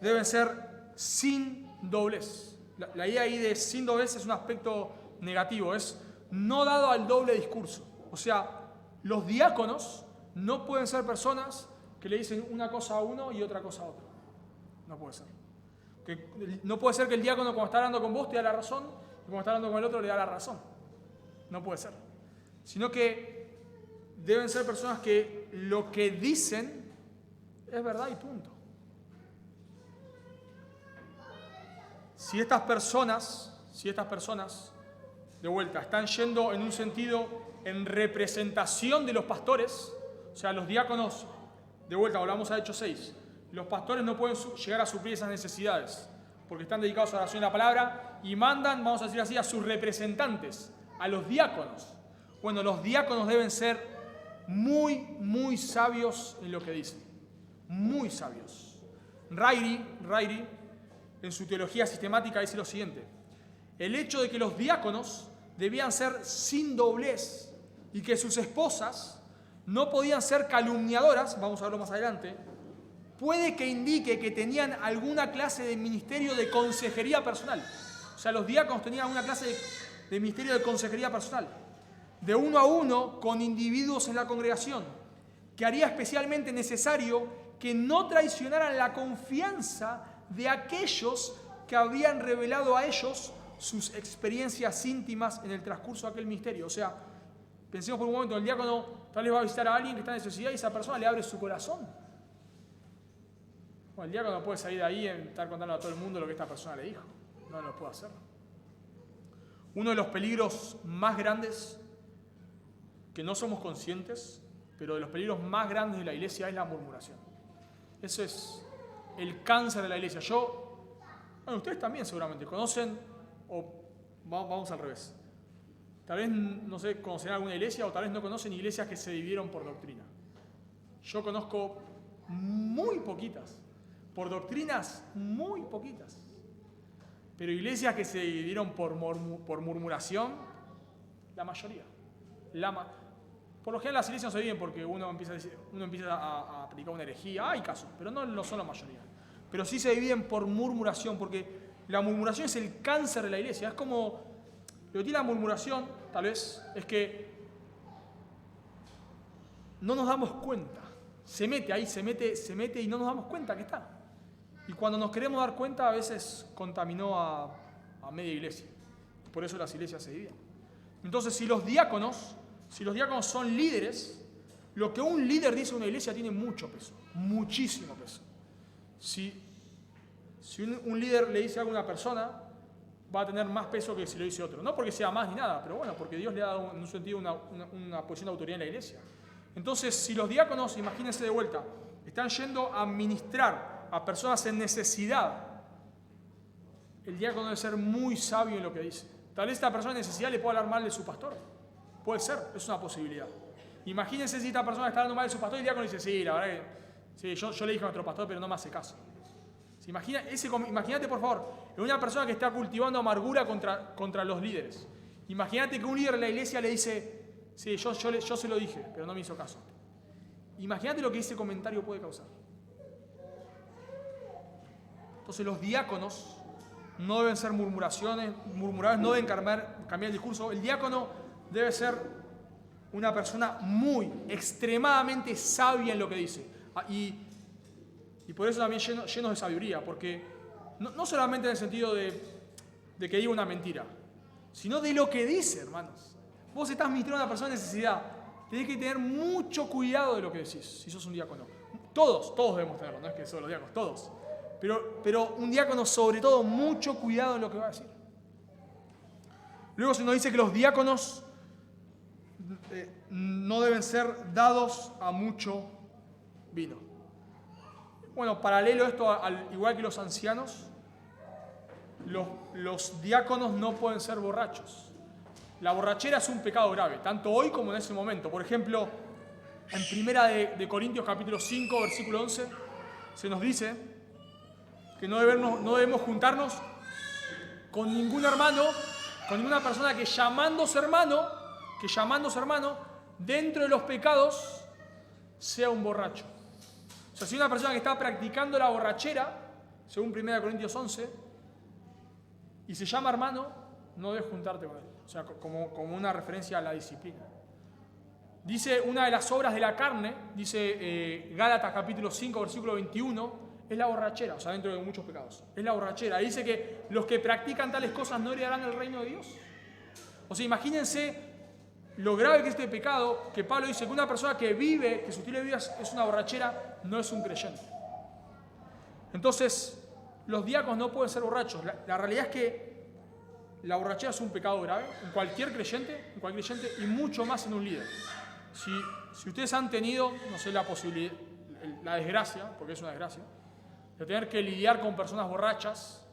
deben ser sin doblez. La idea ahí de sin doblez es un aspecto negativo, es no dado al doble discurso. O sea, los diáconos no pueden ser personas que le dicen una cosa a uno y otra cosa a otro. No puede ser. No puede ser que el diácono cuando está hablando con vos te da la razón y cuando está hablando con el otro le da la razón. No puede ser. Sino que deben ser personas que lo que dicen es verdad y punto. Si estas personas, de vuelta, están yendo en un sentido en representación de los pastores, o sea, los diáconos, de vuelta, volvamos a Hechos 6, los pastores no pueden llegar a suplir esas necesidades, porque están dedicados a la oración y la palabra, y mandan, vamos a decir así, a sus representantes, a los diáconos. Bueno, los diáconos deben ser muy, muy sabios en lo que dicen. Muy sabios. Ryrie, en su teología sistemática, dice lo siguiente: el hecho de que los diáconos debían ser sin doblez y que sus esposas no podían ser calumniadoras, vamos a verlo más adelante, puede que indique que tenían alguna clase de ministerio de consejería personal. O sea, los diáconos tenían alguna clase de ministerio de consejería personal, de uno a uno con individuos en la congregación, que haría especialmente necesario que no traicionaran la confianza de aquellos que habían revelado a ellos sus experiencias íntimas en el transcurso de aquel ministerio. O sea, pensemos por un momento, el diácono tal vez va a visitar a alguien que está en necesidad y esa persona le abre su corazón. Bueno, el diácono no puede salir de ahí y estar contando a todo el mundo lo que esta persona le dijo. No lo puede hacer. Uno de los peligros más grandes, que no somos conscientes, pero de los peligros más grandes de la iglesia es la murmuración. Eso es el cáncer de la iglesia. Bueno, ustedes también seguramente conocen, o vamos al revés. Tal vez, no sé, conocerán alguna iglesia o tal vez no conocen iglesias que se dividieron por doctrina. Yo conozco muy poquitas, por doctrinas muy poquitas. Pero iglesias que se dividieron por murmuración, la mayoría. Por lo general las iglesias no se dividen porque uno empieza a predicar una herejía. Hay casos, pero no lo son la mayoría. Pero sí se dividen por murmuración, porque la murmuración es el cáncer de la iglesia. Es como, lo que tiene la murmuración, tal vez, es que no nos damos cuenta. Se mete ahí, se mete y no nos damos cuenta que está. Y cuando nos queremos dar cuenta, a veces contaminó a media iglesia. Por eso las iglesias se dividen. Entonces, si los diáconos son líderes, lo que un líder dice a una iglesia tiene mucho peso, muchísimo peso. Si un líder le dice algo a una persona, va a tener más peso que si lo dice otro. No porque sea más ni nada, pero bueno, porque Dios le ha dado en un sentido una posición de autoridad en la iglesia. Entonces, si los diáconos, imagínense de vuelta, están yendo a ministrar a personas en necesidad, el diácono debe ser muy sabio en lo que dice. Tal vez esta persona en necesidad le pueda hablar mal de su pastor. Puede ser, es una posibilidad. Imagínense si esta persona está hablando mal de su pastor y el diácono dice, sí, la verdad que sí, yo le dije a nuestro pastor, pero no me hace caso. Imagínate, por favor, en una persona que está cultivando amargura contra los líderes. Imagínate que un líder de la iglesia le dice, sí, yo se lo dije, pero no me hizo caso. Imagínate lo que ese comentario puede causar. Entonces los diáconos no deben ser murmuradores, no deben cambiar el discurso. El diácono debe ser una persona muy, extremadamente sabia en lo que dice. Y por eso también llenos de sabiduría, porque no solamente en el sentido de que diga una mentira, sino de lo que dice, hermanos. Vos estás ministrando a una persona en necesidad, tenés que tener mucho cuidado de lo que decís, si sos un diácono. Todos debemos tenerlo, no es que solo los diáconos, todos. Pero un diácono, sobre todo, mucho cuidado en lo que va a decir. Luego se nos dice que los diáconos no deben ser dados a mucho vino. Bueno, paralelo a esto, al igual que los ancianos, los diáconos no pueden ser borrachos. La borrachera es un pecado grave, tanto hoy como en ese momento. Por ejemplo, en Primera de Corintios capítulo 5, versículo 11, se nos dice que no debemos juntarnos con ningún hermano, con ninguna persona que llamándose hermano, dentro de los pecados, sea un borracho. O sea, si una persona que está practicando la borrachera, según 1 Corintios 11, y se llama hermano, no debes juntarte con él. O sea, como una referencia a la disciplina. Dice una de las obras de la carne, dice Gálatas capítulo 5, versículo 21, es la borrachera, o sea, dentro de muchos pecados. Es la borrachera. Dice que los que practican tales cosas no heredarán el reino de Dios. O sea, imagínense lo grave que es este pecado, que Pablo dice que una persona que vive, que su estilo de vida es una borrachera, no es un creyente. Entonces, los diáconos no pueden ser borrachos. La realidad es que la borrachera es un pecado grave en cualquier creyente y mucho más en un líder. Si ustedes han tenido, no sé, la posibilidad, la desgracia, porque es una desgracia, de tener que lidiar con personas borrachas,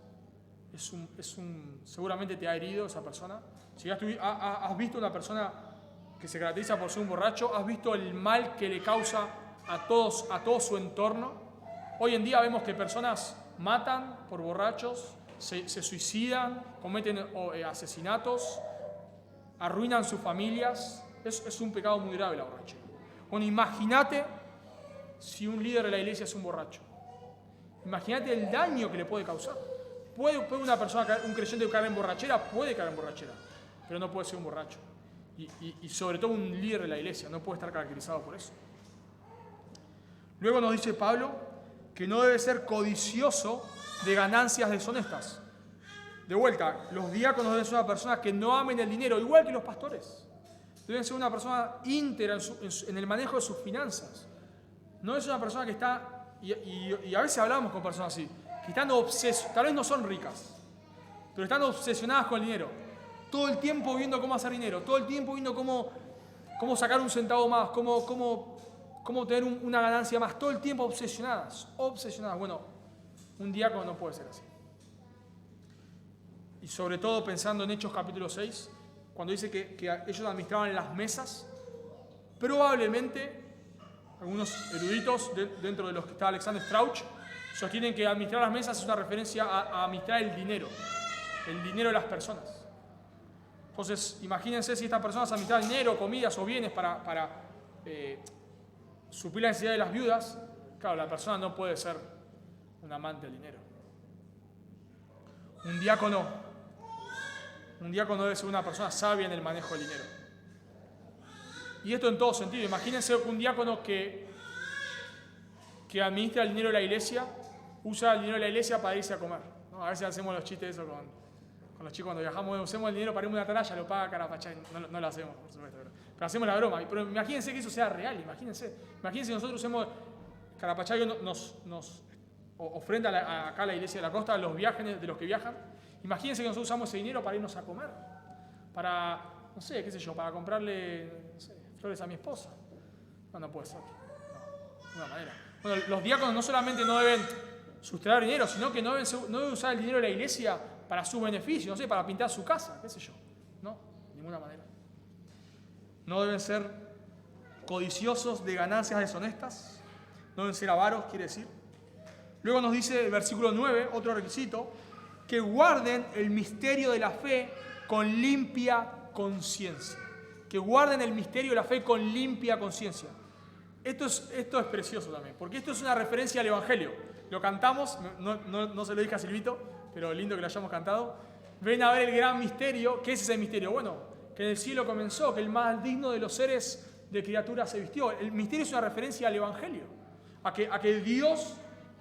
seguramente te ha herido esa persona. Si has visto una persona que se caracteriza por ser un borracho, has visto el mal que le causa a todo su entorno. Hoy en día vemos que personas matan por borrachos, se suicidan, cometen asesinatos, arruinan sus familias. Es un pecado muy grave la borrachera. Bueno, imagínate si un líder de la iglesia es un borracho. Imagínate el daño que le puede causar. ¿Puede una persona, un creyente caer en borrachera? Puede caer en borrachera, pero no puede ser un borracho. Y sobre todo un líder de la iglesia no puede estar caracterizado por eso. Luego nos dice Pablo que no debe ser codicioso de ganancias deshonestas. De vuelta, los diáconos deben ser una persona que no amen el dinero, igual que los pastores. Deben ser una persona íntegra en el manejo de sus finanzas. No es una persona que está, y a veces hablamos con personas así, que están tal vez no son ricas, pero están obsesionadas con el dinero. Todo el tiempo viendo cómo hacer dinero, todo el tiempo viendo cómo sacar un centavo más, cómo tener una ganancia más, todo el tiempo obsesionadas. Bueno, un diácono no puede ser así. Y sobre todo pensando en Hechos capítulo 6, cuando dice que ellos administraban las mesas, probablemente algunos eruditos dentro de los que está Alexander Strauch sostienen que administrar las mesas es una referencia a administrar el dinero de las personas. Entonces, imagínense si estas personas administran dinero, comidas o bienes para suplir la necesidad de las viudas. Claro, la persona no puede ser un amante del dinero. Un diácono debe ser una persona sabia en el manejo del dinero. Y esto en todo sentido. Imagínense un diácono que administra el dinero de la iglesia, usa el dinero de la iglesia para irse a comer, ¿no? A veces hacemos los chistes de eso con los chicos cuando viajamos, usemos el dinero para irme a una atalaya, lo paga Carapachay. No lo hacemos, por supuesto, pero hacemos la broma. Pero imagínense que eso sea real, imagínense nosotros usemos Carapachay nos ofrenda acá a la iglesia de la costa los viajes de los que viajan. Imagínense que nosotros usamos ese dinero para irnos a comer, para, no sé, qué sé yo, para comprarle, no sé, flores a mi esposa. No puede ser. No, de ninguna manera. Bueno, los diáconos no solamente no deben sustraer dinero, sino que no deben usar el dinero de la iglesia para su beneficio, no sé, para pintar su casa, qué sé yo. No, de ninguna manera. No deben ser codiciosos de ganancias deshonestas, no deben ser avaros, quiere decir. Luego nos dice el versículo 9, otro requisito, que guarden el misterio de la fe con limpia conciencia. Que guarden el misterio de la fe con limpia conciencia. Esto es precioso también, porque esto es una referencia al Evangelio. Lo cantamos, no se lo dije a Silvito, pero lindo que lo hayamos cantado. Ven a ver el gran misterio. ¿Qué es ese misterio? Bueno, que en el cielo comenzó, que el más digno de los seres de criaturas se vistió. El misterio es una referencia al Evangelio, a que Dios,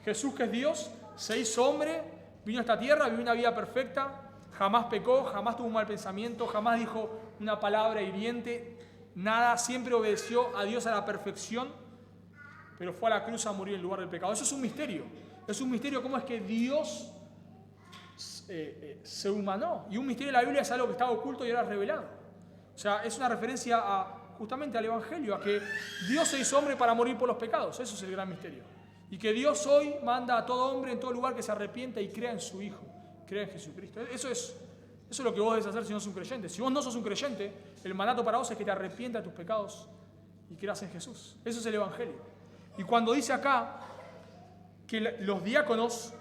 Jesús que es Dios, se hizo hombre, vino a esta tierra, vivió una vida perfecta, jamás pecó, jamás tuvo un mal pensamiento, jamás dijo una palabra hiriente, nada, siempre obedeció a Dios a la perfección, pero fue a la cruz a morir en lugar del pecado. Eso es un misterio. Es un misterio cómo es que Dios se humanó. Y un misterio de la Biblia es algo que estaba oculto y era revelado. O sea, es una referencia justamente al Evangelio, a que Dios se hizo hombre para morir por los pecados. Eso es el gran misterio. Y que Dios hoy manda a todo hombre en todo lugar que se arrepienta y crea en su Hijo, crea en Jesucristo. Eso es lo que vos debes hacer si no sos un creyente. Si vos no sos un creyente, el mandato para vos es que te arrepientas de tus pecados y creas en Jesús. Eso es el Evangelio. Y cuando dice acá que los diáconos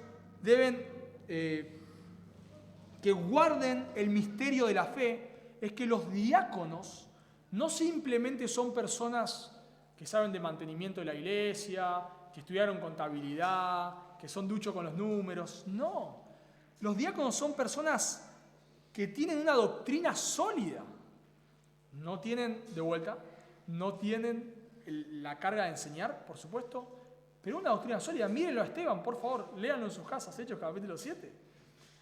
deben que guarden el misterio de la fe, es que los diáconos no simplemente son personas que saben de mantenimiento de la iglesia, que estudiaron contabilidad, que son duchos con los números. No, los diáconos son personas que tienen una doctrina sólida. No tienen, de vuelta, no tienen la carga de enseñar, por supuesto, pero una doctrina sólida. Mírenlo a Esteban, por favor, léanlo en sus casas, Hechos capítulo 7.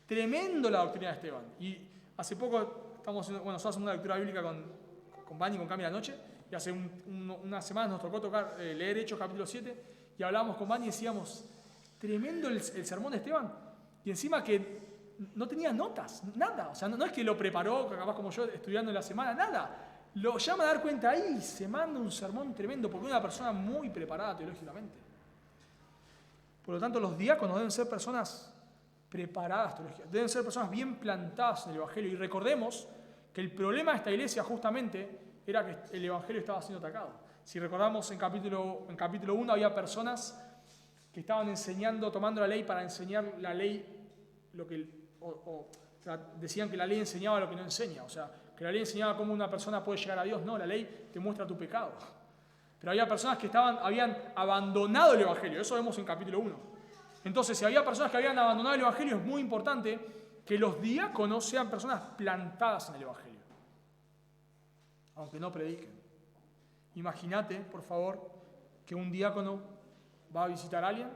Tremendo la doctrina de Esteban. Y hace poco nosotros hacemos una lectura bíblica con Bani y con Cami la noche, y hace unas semanas nos tocó leer Hechos capítulo 7, y hablábamos con Bani y decíamos, tremendo el sermón de Esteban, y encima que no tenía notas, nada. O sea, no es que lo preparó, capaz como yo, estudiando en la semana, nada. Lo llama a dar cuenta ahí y se manda un sermón tremendo, porque es una persona muy preparada teológicamente. Por lo tanto, los diáconos deben ser personas preparadas teológicamente, deben ser personas bien plantadas en el Evangelio. Y recordemos que el problema de esta iglesia justamente era que el Evangelio estaba siendo atacado. Si recordamos en capítulo 1 había personas que estaban enseñando, tomando la ley para enseñar la ley, o sea, decían que la ley enseñaba lo que no enseña, o sea, que la ley enseñaba cómo una persona puede llegar a Dios. No, la ley te muestra tu pecado. Pero había personas que habían abandonado el Evangelio, eso vemos en capítulo 1. Entonces, si había personas que habían abandonado el Evangelio, es muy importante que los diáconos sean personas plantadas en el Evangelio, aunque no prediquen. Imagínate, por favor, que un diácono va a visitar a alguien,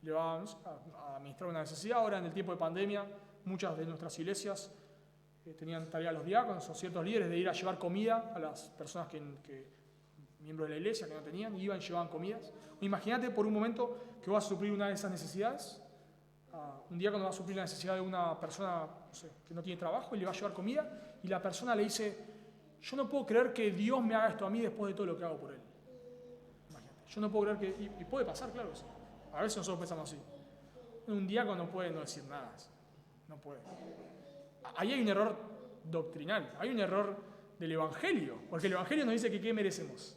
le va a administrar una necesidad. Ahora, en el tiempo de pandemia, muchas de nuestras iglesias tenían tarea los diáconos o ciertos líderes de ir a llevar comida a las personas miembros de la iglesia que no tenían, iban y llevaban comidas. Imagínate por un momento que vas a suplir una de esas necesidades. Un diácono va a suplir la necesidad de una persona, no sé, que no tiene trabajo, y le va a llevar comida, y la persona le dice, yo no puedo creer que Dios me haga esto a mí después de todo lo que hago por él. Imagínate, yo no puedo creer que... Y puede pasar, claro que sí. A veces nosotros pensamos así. Un diácono no puede no decir nada. No puede. Ahí hay un error doctrinal, hay un error del Evangelio, porque el Evangelio nos dice que ¿qué merecemos?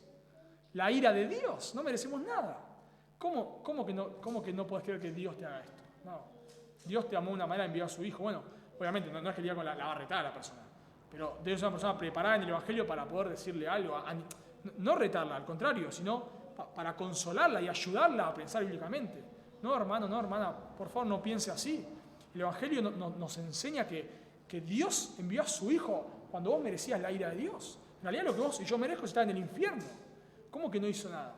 La ira de Dios, no merecemos nada. ¿Cómo que no puedes creer que Dios te haga esto? No. Dios te amó de una manera, envió a su Hijo. Bueno, obviamente no es que el diácono la va a retar a la persona, pero debe ser una persona preparada en el Evangelio para poder decirle algo, no retarla, al contrario, sino para consolarla y ayudarla a pensar bíblicamente. No, hermano, no, hermana, por favor no piense así. El Evangelio nos enseña que Dios envió a su Hijo cuando vos merecías la ira de Dios. En realidad lo que vos y yo merezco es estar en el infierno. ¿Cómo que no hizo nada?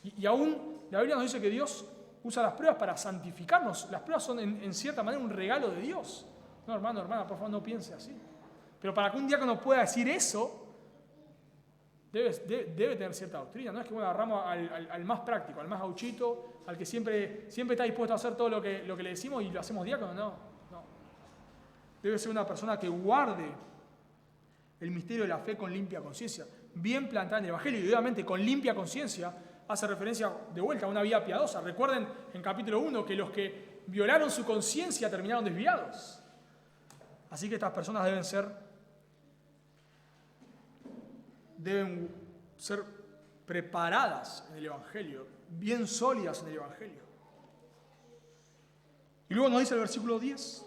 Y aún la Biblia nos dice que Dios usa las pruebas para santificarnos. Las pruebas son en cierta manera un regalo de Dios. No, hermano, hermana, por favor no piense así. Pero para que un diácono pueda decir eso, debe tener cierta doctrina. No es que agarramos al más práctico, al más gauchito, al que siempre está dispuesto a hacer todo lo que le decimos y lo hacemos diácono. No. debe ser una persona que guarde el misterio de la fe con limpia conciencia, bien plantada en el Evangelio, y obviamente con limpia conciencia hace referencia de vuelta a una vida piadosa. Recuerden en capítulo 1 que los que violaron su conciencia terminaron desviados. Así que estas personas deben ser preparadas en el Evangelio, bien sólidas en el Evangelio. Y luego nos dice el versículo 10,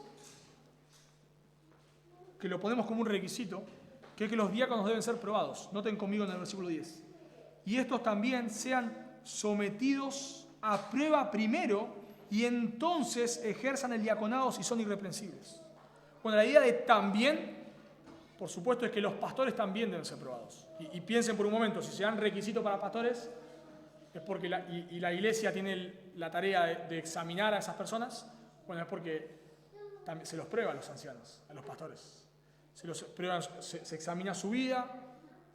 que lo ponemos como un requisito, que es que los diáconos deben ser probados. Noten conmigo en el versículo 10. Y estos también sean sometidos a prueba primero y entonces ejerzan el diaconado si son irreprensibles. Bueno, la idea de también, por supuesto, es que los pastores también deben ser probados. Y piensen por un momento, si se dan requisitos para pastores, es porque la iglesia tiene la tarea de examinar a esas personas. Bueno, es porque también se los prueba a los ancianos, a los pastores. Se examina su vida,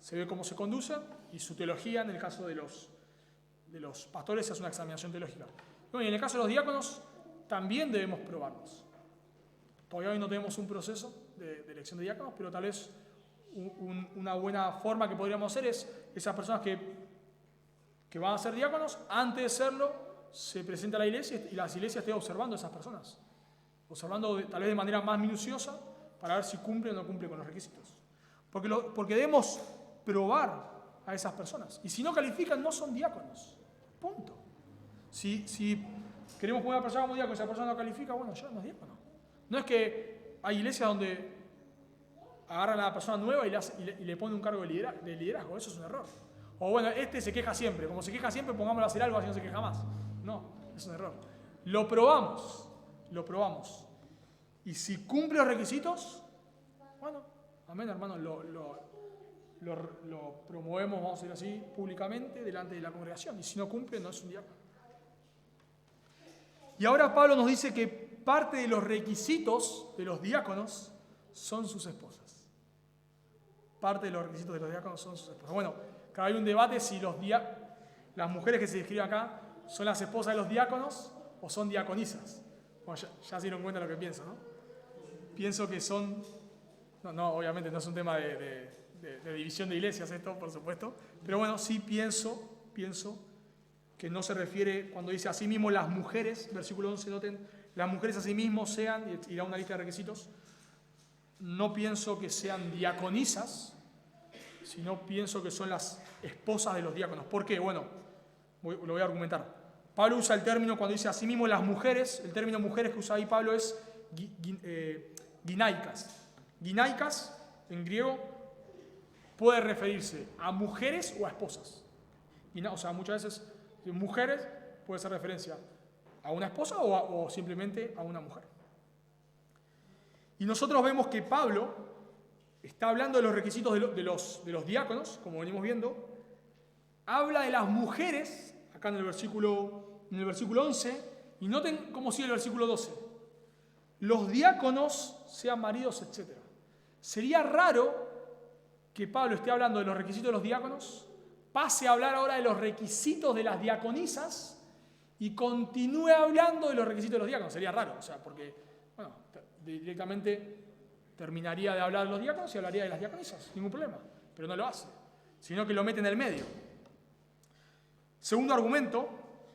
se ve cómo se conduce, y su teología, en el caso de los pastores, es una examinación teológica. Bueno, y en el caso de los diáconos, también debemos probarlos. Todavía hoy no tenemos un proceso de elección de diáconos, pero tal vez una buena forma que podríamos hacer es esas personas que van a ser diáconos, antes de serlo, se presenta a la iglesia y las iglesias estén observando a esas personas. Observando tal vez de manera más minuciosa para ver si cumple o no cumple con los requisitos. Porque debemos probar a esas personas. Y si no califican, no son diáconos. Punto. Si queremos poner a una persona como diácono y esa persona no califica, bueno, ya no es diácono. No es que hay iglesias donde agarran a la persona nueva y le ponen un cargo de liderazgo. Eso es un error. O bueno, este se queja siempre. Como se queja siempre, pongámoslo a hacer algo así no se queja más. No, es un error. Lo probamos. Y si cumple los requisitos, bueno, amén, hermano, lo promovemos, vamos a decir así, públicamente delante de la congregación. Y si no cumple, no es un diácono. Y ahora Pablo nos dice que parte de los requisitos de los diáconos son sus esposas. Parte de los requisitos de los diáconos son sus esposas. Bueno, acá hay un debate si las mujeres que se describen acá son las esposas de los diáconos o son diaconisas. Bueno, ya se dieron cuenta de lo que pienso, ¿no? Pienso que son... No, obviamente no es un tema de división de iglesias esto, por supuesto. Pero bueno, sí pienso que no se refiere, cuando dice así mismo las mujeres, versículo 11, noten, las mujeres así mismo sean, y da una lista de requisitos, no pienso que sean diaconisas, sino pienso que son las esposas de los diáconos. ¿Por qué? Bueno, lo voy a argumentar. Pablo usa el término, cuando dice así mismo las mujeres, el término mujeres que usa ahí Pablo es ginaicas. Ginaicas, en griego, puede referirse a mujeres o a esposas. O sea, muchas veces mujeres puede ser referencia a una esposa o simplemente a una mujer. Y nosotros vemos que Pablo está hablando de los requisitos de los diáconos, como venimos viendo. Habla de las mujeres, acá en el versículo 11, y noten cómo sigue el versículo 12. Los diáconos sean maridos, etc. Sería raro que Pablo esté hablando de los requisitos de los diáconos, pase a hablar ahora de los requisitos de las diaconisas y continúe hablando de los requisitos de los diáconos. Sería raro, o sea, porque, bueno, directamente terminaría de hablar de los diáconos y hablaría de las diaconisas, ningún problema, pero no lo hace, sino que lo mete en el medio. Segundo argumento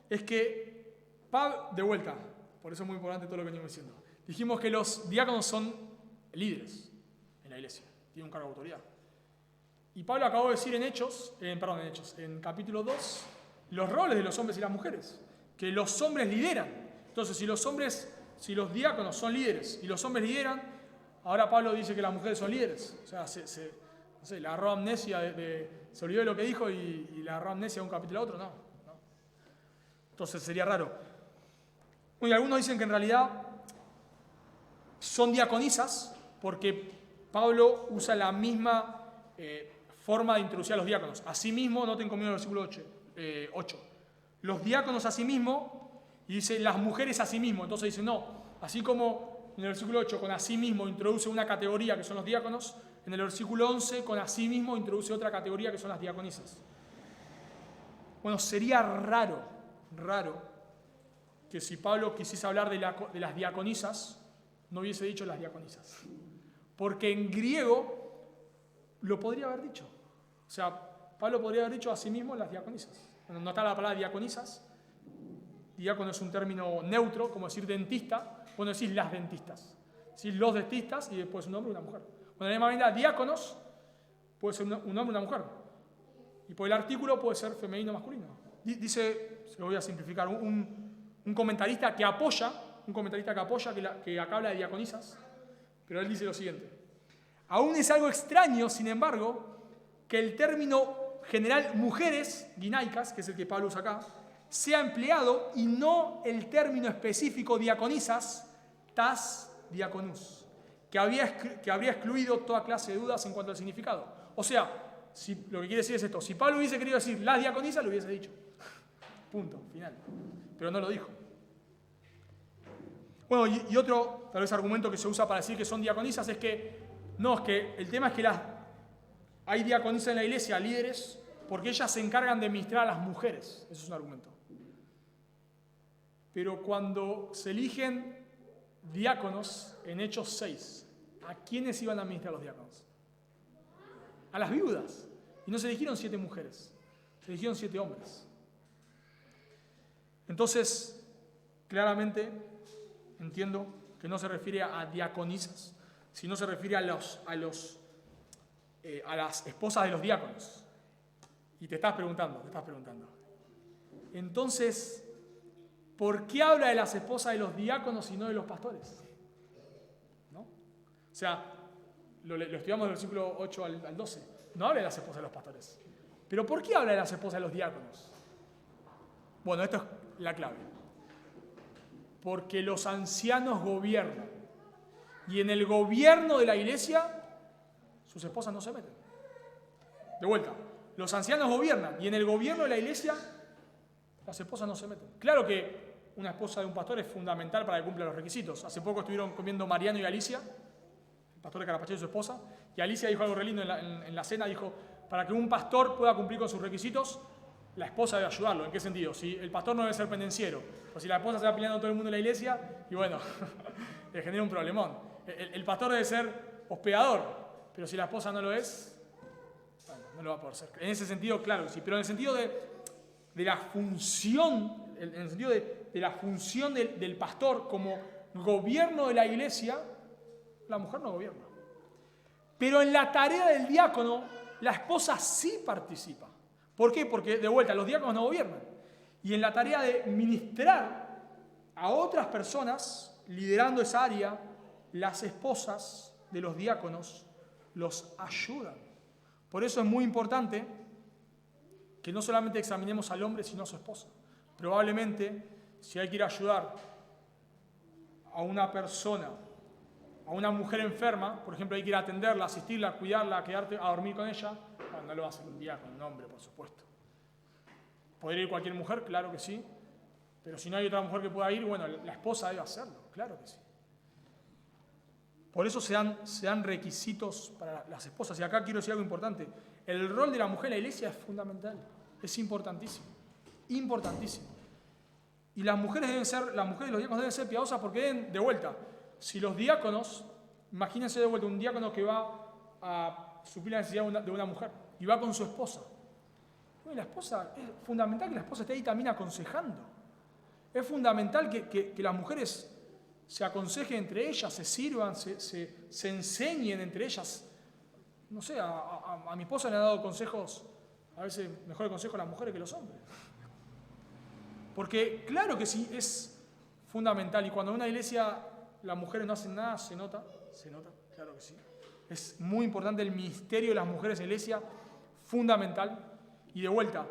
es que Pablo, de vuelta, por eso es muy importante todo lo que venimos diciendo, dijimos que los diáconos son líderes en la iglesia, tienen un cargo de autoridad. Y Pablo acabó de decir en capítulo 2, los roles de los hombres y las mujeres, que los hombres lideran. Entonces, si los diáconos son líderes y los hombres lideran, ahora Pablo dice que las mujeres son líderes. O sea, no sé, le agarró amnesia, se olvidó de lo que dijo y le agarró amnesia de un capítulo a otro, no. Entonces sería raro. Y algunos dicen que en realidad son diaconisas porque Pablo usa la misma forma de introducir a los diáconos. Asimismo, noten conmigo el versículo 8. Los diáconos asimismo, y dice las mujeres asimismo. Entonces dice, no, así como en el versículo 8 con asimismo introduce una categoría que son los diáconos, en el versículo 11 con asimismo introduce otra categoría que son las diaconisas. Bueno, sería raro que si Pablo quisiese hablar de las diaconisas, no hubiese dicho las diaconisas. Porque en griego lo podría haber dicho. O sea, Pablo podría haber dicho a sí mismo las diaconisas. Bueno, no está la palabra diaconisas. Diácono es un término neutro, como decir dentista. Bueno, decís las dentistas. Decís los dentistas y después un hombre y una mujer. Bueno, de la misma manera, diáconos puede ser un hombre y una mujer. Y por el artículo puede ser femenino o masculino. Dice, se lo voy a simplificar, un comentarista que apoya que acá habla de diaconisas, pero él dice lo siguiente: aún es algo extraño, sin embargo, que el término general mujeres, ginaicas, que es el que Pablo usa acá, sea empleado y no el término específico diaconisas, tas diaconus, que habría excluido toda clase de dudas en cuanto al significado. O sea, lo que quiere decir es esto: si Pablo hubiese querido decir las diaconisas, lo hubiese dicho. Punto, final. Pero no lo dijo. Bueno, y otro, tal vez, argumento que se usa para decir que son diaconisas es que el tema es que hay diaconisas en la iglesia, líderes, porque ellas se encargan de ministrar a las mujeres. Eso es un argumento. Pero cuando se eligen diáconos en Hechos 6, ¿a quiénes iban a ministrar los diáconos? A las viudas. Y no se eligieron 7 mujeres, se eligieron 7 hombres. Entonces, claramente entiendo que no se refiere a diaconisas, sino se refiere a las esposas de los diáconos. Y te estás preguntando. Entonces, ¿por qué habla de las esposas de los diáconos y no de los pastores? ¿No? O sea, lo estudiamos del versículo 8 al 12. No habla de las esposas de los pastores. ¿Pero por qué habla de las esposas de los diáconos? Bueno, esto es la clave. Porque los ancianos gobiernan. Y en el gobierno de la iglesia, sus esposas no se meten. De vuelta, los ancianos gobiernan. Y en el gobierno de la iglesia, las esposas no se meten. Claro que una esposa de un pastor es fundamental para que cumpla los requisitos. Hace poco estuvieron comiendo Mariano y Alicia, el pastor de Carapachay y su esposa, y Alicia dijo algo re lindo en la cena, dijo: para que un pastor pueda cumplir con sus requisitos, la esposa debe ayudarlo. ¿En qué sentido? Si el pastor no debe ser pendenciero, o si la esposa se va peleando a todo el mundo en la iglesia, y bueno, le genera un problemón. El pastor debe ser hospedador, pero si la esposa no lo es, bueno, no lo va a poder ser. En ese sentido, claro, sí, pero en el sentido de la función, en el sentido de la función del pastor como gobierno de la iglesia, la mujer no gobierna. Pero en la tarea del diácono, la esposa sí participa. ¿Por qué? Porque, de vuelta, los diáconos no gobiernan. Y en la tarea de ministrar a otras personas, liderando esa área, las esposas de los diáconos los ayudan. Por eso es muy importante que no solamente examinemos al hombre, sino a su esposa. Probablemente, si hay que ir a ayudar a una persona, a una mujer enferma, por ejemplo, hay que ir a atenderla, asistirla, cuidarla, quedarte a dormir con ella, bueno, no lo va a hacer un diácono, un hombre, por supuesto. ¿Podría ir cualquier mujer? Claro que sí. Pero si no hay otra mujer que pueda ir, bueno, la esposa debe hacerlo, claro que sí. Por eso se dan requisitos para las esposas. Y acá quiero decir algo importante. El rol de la mujer en la iglesia es fundamental, es importantísimo, importantísimo. Y las mujeres de los diáconos deben ser piadosas porque deben, de vuelta, si los diáconos, imagínense de vuelta un diácono que va a suplir la necesidad de una mujer y va con su esposa. Bueno, la esposa, es fundamental que la esposa esté ahí también aconsejando. Es fundamental que las mujeres se aconsejen entre ellas, se sirvan, se enseñen entre ellas. No sé, a mi esposa le han dado consejos, a veces mejores consejos a las mujeres que los hombres. Porque claro que sí, es fundamental. Y cuando en una iglesia las mujeres no hacen nada, se nota, claro que sí. Es muy importante el ministerio de las mujeres en la iglesia, fundamental. Y de vuelta,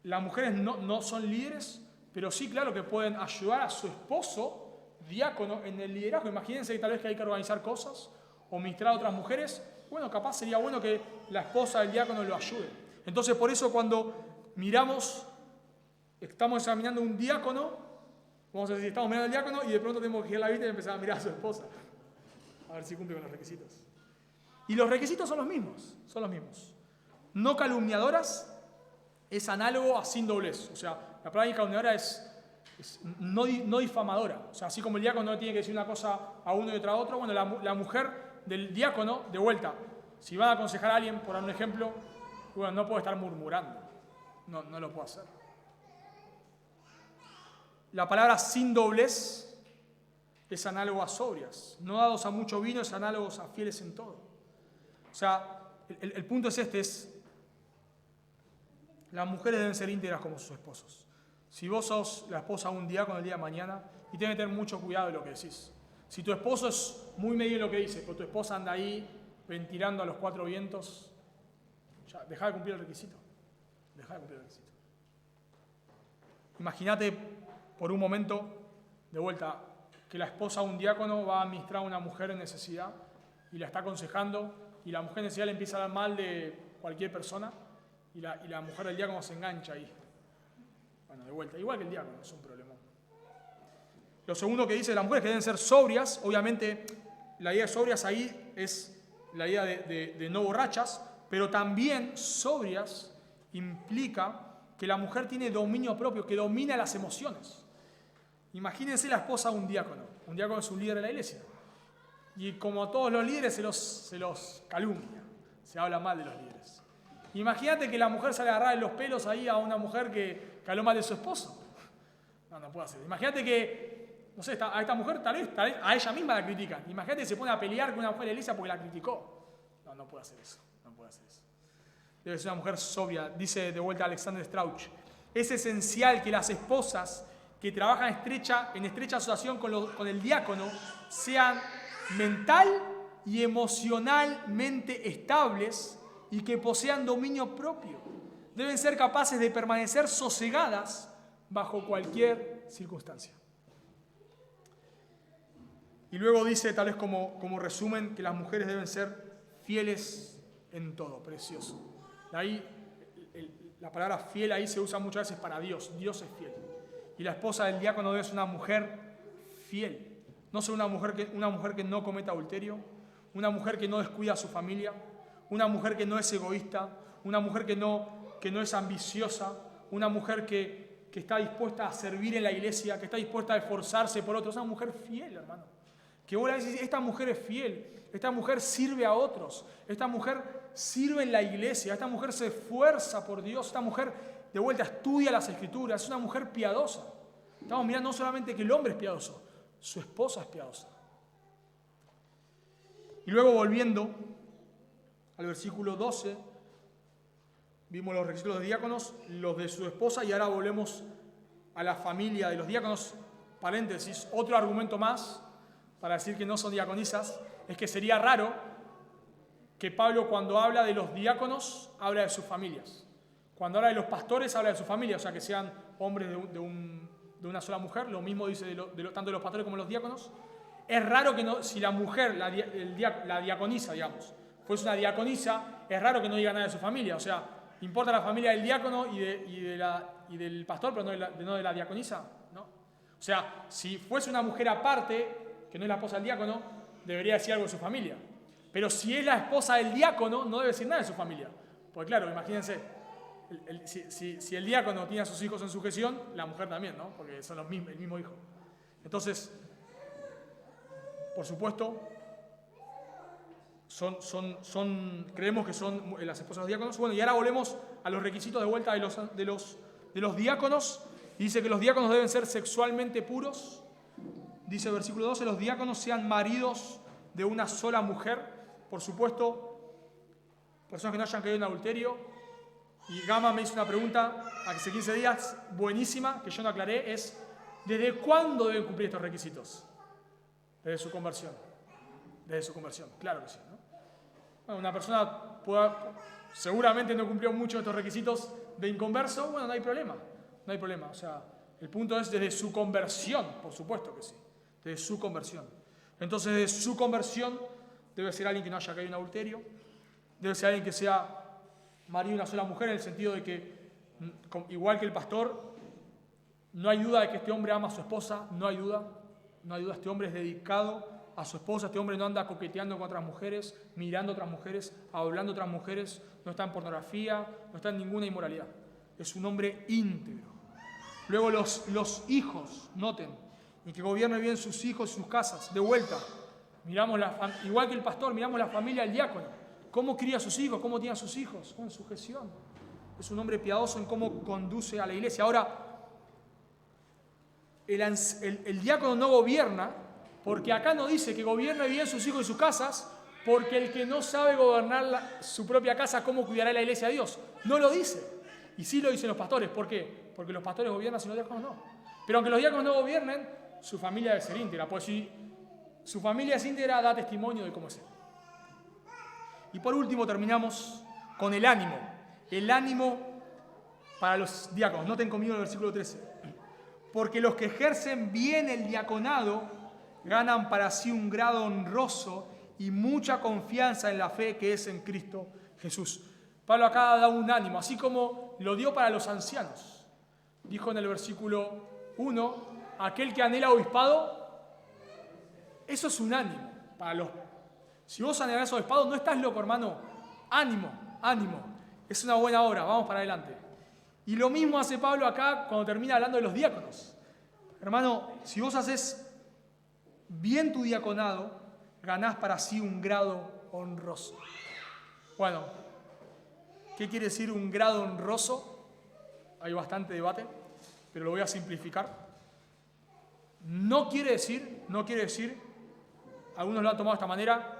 las mujeres no son líderes, pero sí, claro que pueden ayudar a su esposo, diácono, en el liderazgo. Imagínense que tal vez que hay que organizar cosas o ministrar a otras mujeres. Bueno, capaz sería bueno que la esposa del diácono lo ayude. Entonces, por eso cuando estamos examinando un diácono, vamos a decir, estamos mirando al diácono y de pronto tenemos que girar la vista y empezar a mirar a su esposa. A ver si cumple con los requisitos. Y los requisitos son los mismos. No calumniadoras es análogo a sin doblez. O sea, la palabra calumniadora es no difamadora. O sea, así como el diácono no tiene que decir una cosa a uno y otra a otro, bueno, la mujer del diácono, de vuelta, si van a aconsejar a alguien, por dar un ejemplo, bueno, no puede estar murmurando. No lo puede hacer. La palabra sin doblez es análogo a sobrias. No dados a mucho vino es análogo a fieles en todo. O sea, el punto es las mujeres deben ser íntegras como sus esposos. Si vos sos la esposa de un diácono el día de mañana, y tenés que tener mucho cuidado de lo que decís. Si tu esposo es muy medio en lo que dice, pero tu esposa anda ahí ventilando a los cuatro vientos, ya, dejá de cumplir el requisito. Dejá de cumplir el requisito. Imagínate por un momento, de vuelta, que la esposa de un diácono va a administrar a una mujer en necesidad y la está aconsejando, y la mujer en necesidad le empieza a dar mal de cualquier persona, y la mujer del diácono se engancha ahí. Bueno, de vuelta, igual que el diácono, es un problema. Lo segundo que dice, las mujeres que deben ser sobrias, obviamente la idea de sobrias ahí es la idea de no borrachas, pero también sobrias implica que la mujer tiene dominio propio, que domina las emociones. Imagínense la esposa de un diácono. Un diácono es un líder de la iglesia. Y como todos los líderes se los calumnia, se habla mal de los líderes. Imagínate que la mujer sale a agarrar los pelos ahí a una mujer que habló mal de su esposo. No puede hacer. Imagínate que, no sé, a esta mujer tal vez a ella misma la critican. Imagínate que se pone a pelear con una mujer de la iglesia porque la criticó. No puede hacer eso. No puede hacer eso. Debe ser una mujer sobria. Dice de vuelta Alexander Strauch. Es esencial que las esposas que trabajan en estrecha asociación con el diácono sean mental y emocionalmente estables y que posean dominio propio. Deben ser capaces de permanecer sosegadas bajo cualquier circunstancia. Y luego dice, tal vez como resumen, que las mujeres deben ser fieles en todo. Precioso. De ahí, la palabra fiel ahí se usa muchas veces para Dios. Dios es fiel. Y la esposa del diácono debe ser una mujer fiel. No ser una mujer que no cometa adulterio, una mujer que no descuida a su familia, una mujer que no es egoísta, una mujer que no es ambiciosa, una mujer que está dispuesta a servir en la iglesia, que está dispuesta a esforzarse por otros. Una mujer fiel, hermano. Que vos le decís, esta mujer es fiel, esta mujer sirve a otros, esta mujer sirve en la iglesia, esta mujer se esfuerza por Dios, esta mujer de vuelta estudia las Escrituras, es una mujer piadosa. Estamos mirando no solamente que el hombre es piadoso, su esposa es piadosa. Y luego volviendo al versículo 12, vimos los requisitos de los diáconos, los de su esposa, y ahora volvemos a la familia de los diáconos. Paréntesis, otro argumento más para decir que no son diaconisas, es que sería raro que Pablo, cuando habla de los diáconos, habla de sus familias. Cuando habla de los pastores, habla de su familia, o sea, que sean hombres de una sola mujer. Lo mismo dice tanto de los pastores como de los diáconos. Es raro que no, si la mujer, la diaconisa, digamos, fuese una diaconisa, es raro que no diga nada de su familia. O sea, importa la familia del diácono y del pastor, pero no de la diaconisa, ¿no? O sea, si fuese una mujer aparte, que no es la esposa del diácono, debería decir algo de su familia. Pero si es la esposa del diácono, no debe decir nada de su familia. Porque claro, imagínense, si el diácono tiene a sus hijos en sujeción, la mujer también, ¿no? Porque son el mismo hijo. Entonces, por supuesto, creemos que son las esposas de los diáconos. Bueno, y ahora volvemos a los requisitos de vuelta de los diáconos. Y dice que los diáconos deben ser sexualmente puros. Dice el versículo 12, los diáconos sean maridos de una sola mujer. Por supuesto, personas que no hayan caído en adulterio. Y Gama me hizo una pregunta hace 15 días, buenísima, que yo no aclaré, es ¿desde cuándo deben cumplir estos requisitos? Desde su conversión. Desde su conversión, claro que sí, ¿no? Bueno, una persona seguramente no cumplió muchos de estos requisitos de inconverso, bueno, no hay problema. No hay problema, o sea, el punto es desde su conversión, por supuesto que sí, desde su conversión. Entonces, desde su conversión debe ser alguien que no haya caído en adulterio, debe ser alguien que sea marido de una sola mujer, en el sentido de que, igual que el pastor, no hay duda de que este hombre ama a su esposa, no hay duda, este hombre es dedicado a su esposa, este hombre no anda coqueteando con otras mujeres, mirando a otras mujeres, hablando a otras mujeres, no está en pornografía, no está en ninguna inmoralidad. Es un hombre íntegro. Luego los hijos, noten, y que gobierne bien sus hijos y sus casas. De vuelta, miramos igual que el pastor, miramos la familia del diácono. ¿Cómo cría a sus hijos? ¿Cómo tiene a sus hijos? Con sujeción. Es un hombre piadoso en cómo conduce a la iglesia. Ahora, el diácono no gobierna, porque acá no dice que gobierne bien sus hijos y sus casas, porque el que no sabe gobernar su propia casa, ¿cómo cuidará la iglesia de Dios? No lo dice. Y sí lo dicen los pastores. ¿Por qué? Porque los pastores gobiernan y los diáconos no. Pero aunque los diáconos no gobiernen, su familia debe ser íntegra. Pues si su familia es íntegra, da testimonio de cómo es él. Y por último terminamos con el ánimo. El ánimo para los diáconos. Noten conmigo el versículo 13. Porque los que ejercen bien el diaconado ganan para sí un grado honroso y mucha confianza en la fe que es en Cristo Jesús. Pablo acá da un ánimo, así como lo dio para los ancianos. Dijo en el versículo 1, aquel que anhela obispado, eso es un ánimo para los... Si vos anhelás obispado, no estás loco, hermano. Ánimo, ánimo. Es una buena obra, vamos para adelante. Y lo mismo hace Pablo acá cuando termina hablando de los diáconos. Hermano, si vos haces bien tu diaconado, ganás para sí un grado honroso. Bueno, ¿qué quiere decir un grado honroso? Hay bastante debate, pero lo voy a simplificar. No quiere decir, algunos lo han tomado de esta manera,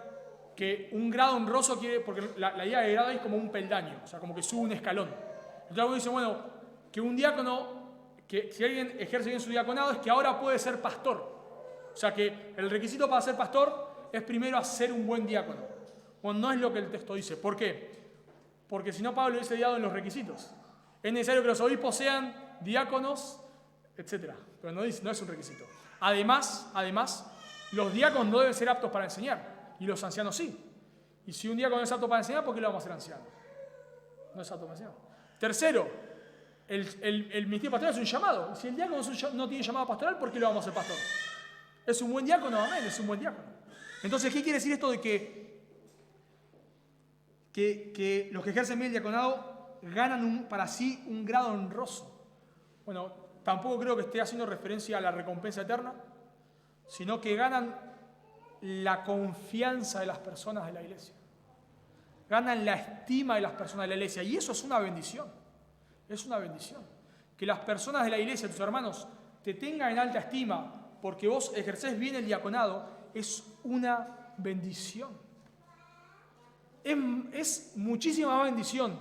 que un grado honroso quiere, porque la idea de grado es como un peldaño, o sea, como que sube un escalón. Entonces algunos dicen, bueno, que un diácono, que si alguien ejerce bien su diaconado, es que ahora puede ser pastor. O sea que el requisito para ser pastor es primero ser un buen diácono. Bueno, no es lo que el texto dice. ¿Por qué? Porque si no, Pablo hubiese dado en los requisitos. Es necesario que los obispos sean diáconos, etc. Pero no es un requisito. Además, los diáconos no deben ser aptos para enseñar. Y los ancianos sí. Y si un diácono es apto para enseñar, ¿por qué lo vamos a hacer anciano? No es apto para enseñar. Tercero, el ministerio pastoral es un llamado. Si el diácono no tiene llamado pastoral, ¿por qué lo vamos a hacer pastor? ¿Es un buen diácono? Amén, es un buen diácono. Entonces, ¿qué quiere decir esto de que los que ejercen bien el diaconado ganan para sí un grado honroso? Bueno, tampoco creo que esté haciendo referencia a la recompensa eterna, sino que ganan la confianza de las personas de la iglesia. Ganan la estima de las personas de la iglesia. Y eso es una bendición. Es una bendición. Que las personas de la iglesia, tus hermanos, te tengan en alta estima porque vos ejercés bien el diaconado, es una bendición. Es muchísima más bendición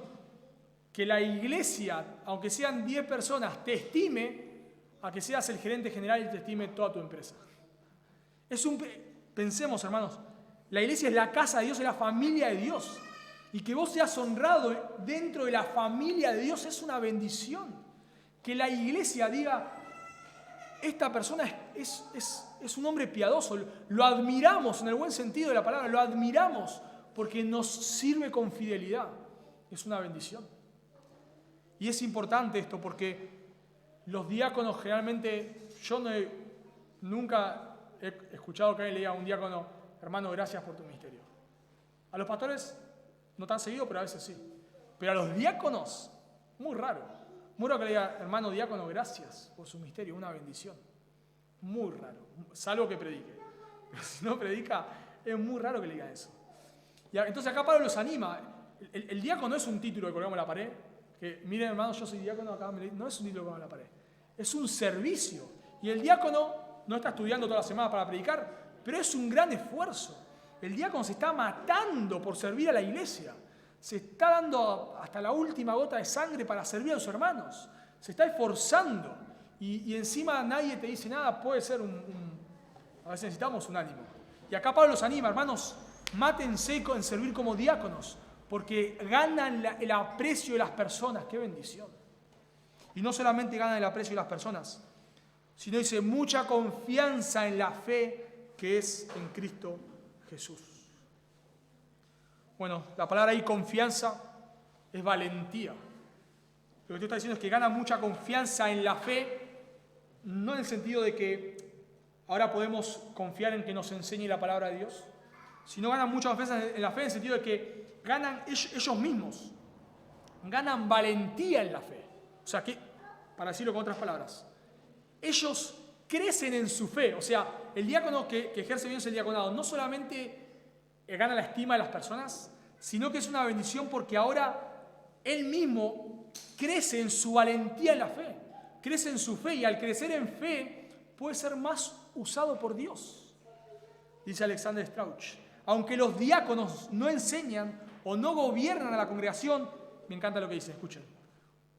que la iglesia, aunque sean 10 personas, te estime a que seas el gerente general y te estime toda tu empresa. Pensemos, hermanos, la iglesia es la casa de Dios, es la familia de Dios. Y que vos seas honrado dentro de la familia de Dios es una bendición. Que la iglesia diga, esta persona es un hombre piadoso, lo admiramos en el buen sentido de la palabra, lo admiramos porque nos sirve con fidelidad. Es una bendición. Y es importante esto porque los diáconos generalmente, nunca he escuchado que alguien le diga a un diácono, hermano, gracias por tu ministerio. A los pastores no tan seguido, pero a veces sí. Pero a los diáconos, muy raro. Muy raro que le diga, hermano diácono, gracias por su ministerio, una bendición. Muy raro, salvo que predique. Pero si no predica, es muy raro que le diga eso. Y entonces acá Pablo los anima. El diácono no es un título que colgamos en la pared. Que miren, hermano, yo soy diácono, acá no es un título que colgamos en la pared. Es un servicio. Y el diácono no está estudiando toda la semana para predicar, pero es un gran esfuerzo. El diácono se está matando por servir a la iglesia. Se está dando hasta la última gota de sangre para servir a los hermanos. Se está esforzando. Y encima nadie te dice nada. Puede ser a veces necesitamos un ánimo. Y acá Pablo los anima, hermanos, mátense en servir como diáconos, porque ganan el aprecio de las personas. ¡Qué bendición! Y no solamente ganan el aprecio de las personas, sino dice mucha confianza en la fe que es en Cristo Jesús. Bueno, la palabra ahí confianza es valentía. Lo que tú estás diciendo es que gana mucha confianza en la fe, no en el sentido de que ahora podemos confiar en que nos enseñe la palabra de Dios, sino ganan mucha confianza en la fe en el sentido de que ganan ellos mismos, ganan valentía en la fe. O sea, que para decirlo con otras palabras, ellos crecen en su fe. O sea, el diácono que ejerce bien el diaconado no solamente gana la estima de las personas, sino que es una bendición porque ahora él mismo crece en su valentía en la fe, crece en su fe y al crecer en fe puede ser más usado por Dios. Dice Alexander Strauch, aunque los diáconos no enseñan o no gobiernan a la congregación, me encanta lo que dice, escuchen,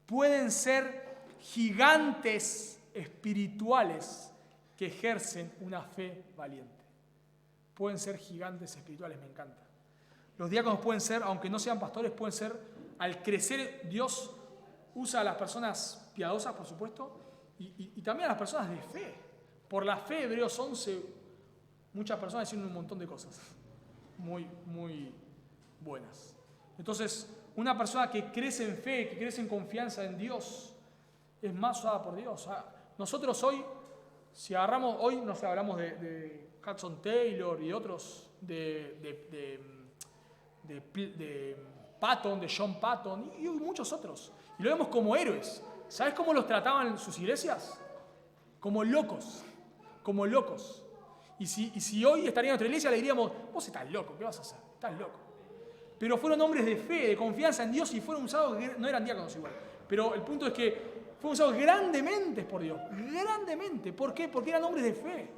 pueden ser gigantes espirituales que ejercen una fe valiente. Pueden ser gigantes espirituales, me encanta. Los diáconos pueden ser, aunque no sean pastores, pueden ser, al crecer, Dios usa a las personas piadosas, por supuesto, y también a las personas de fe. Por la fe, Hebreos 11, muchas personas dicen un montón de cosas muy, muy buenas. Entonces, una persona que crece en fe, que crece en confianza en Dios, es más usada por Dios. Nosotros hoy, si agarramos, hoy nos hablamos de Hudson Taylor y otros, de Patton, de John Patton y muchos otros. Y lo vemos como héroes. ¿Sabes cómo los trataban en sus iglesias? Como locos. Como locos. Y si hoy estaría en nuestra iglesia le diríamos, vos estás loco, ¿qué vas a hacer? Estás loco. Pero fueron hombres de fe, de confianza en Dios y fueron usados, no eran diáconos igual. Pero el punto es que fueron usados grandemente por Dios. Grandemente. ¿Por qué? Porque eran hombres de fe.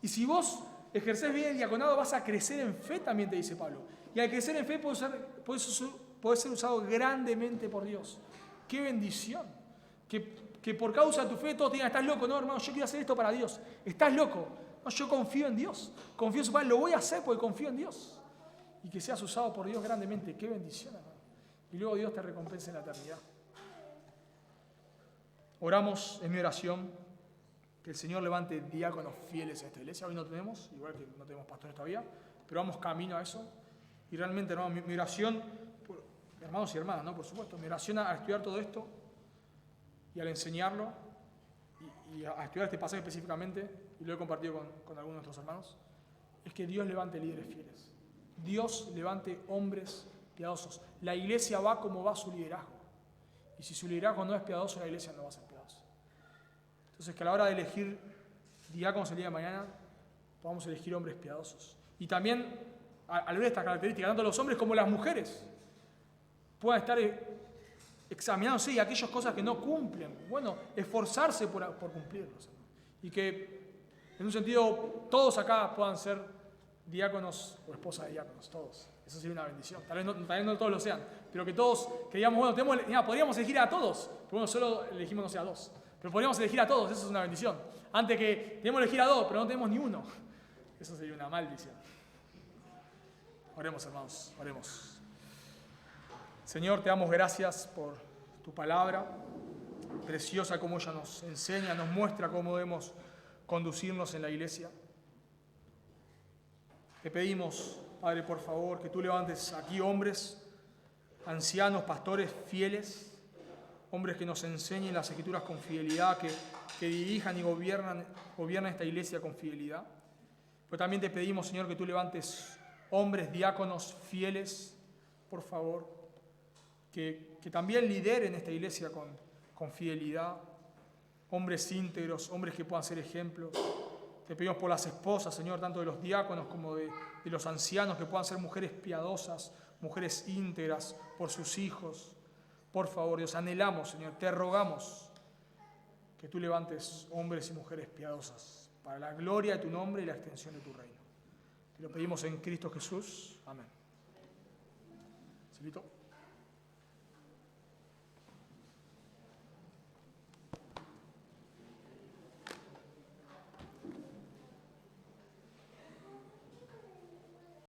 Y si vos ejercés bien el diaconado vas a crecer en fe también, te dice Pablo. Y al crecer en fe puedes ser usado grandemente por Dios. ¡Qué bendición! Que por causa de tu fe todos te digan, estás loco, no hermano, yo quiero hacer esto para Dios. Estás loco. No, yo confío en Dios. Confío en su Padre, lo voy a hacer porque confío en Dios. Y que seas usado por Dios grandemente. ¡Qué bendición, hermano! Y luego Dios te recompensa en la eternidad. Oramos en mi oración que el Señor levante diáconos fieles a esta iglesia. Hoy no tenemos, igual que no tenemos pastores todavía, pero vamos camino a eso. Y realmente, hermano, mi oración, hermanos y hermanas, ¿no? Por supuesto, mi oración al estudiar todo esto y al enseñarlo y a estudiar este pasaje específicamente, y lo he compartido con algunos de nuestros hermanos, es que Dios levante líderes fieles. Dios levante hombres piadosos. La iglesia va como va su liderazgo. Y si su liderazgo no es piadoso, la iglesia no va a ser piadosa. Entonces, que a la hora de elegir diáconos el día de mañana, podamos elegir hombres piadosos. Y también, al ver estas características, tanto los hombres como las mujeres puedan estar examinándose y aquellas cosas que no cumplen, bueno, esforzarse por cumplirlos. Y que, en un sentido, todos acá puedan ser diáconos o esposas de diáconos, todos. Eso sería una bendición. Tal vez no todos lo sean, pero que todos, que digamos, bueno, podríamos elegir a todos, pero bueno, solo elegimos, no sé, a dos. Pero podríamos elegir a todos, eso es una bendición. Antes que tenemos que elegir a dos, pero no tenemos ni uno. Eso sería una maldición. Oremos, hermanos, oremos. Señor, te damos gracias por tu palabra, preciosa como ella nos enseña, nos muestra cómo debemos conducirnos en la iglesia. Te pedimos, Padre, por favor, que tú levantes aquí hombres, ancianos, pastores fieles, hombres que nos enseñen las Escrituras con fidelidad, que dirijan y gobiernan esta iglesia con fidelidad. Pero también te pedimos, Señor, que tú levantes hombres, diáconos fieles, por favor, que también lideren esta iglesia con fidelidad, hombres íntegros, hombres que puedan ser ejemplos. Te pedimos por las esposas, Señor, tanto de los diáconos como de los ancianos, que puedan ser mujeres piadosas, mujeres íntegras por sus hijos. Por favor, Dios, anhelamos, Señor, te rogamos que tú levantes hombres y mujeres piadosas para la gloria de tu nombre y la extensión de tu reino. Te lo pedimos en Cristo Jesús. Amén. Silvito.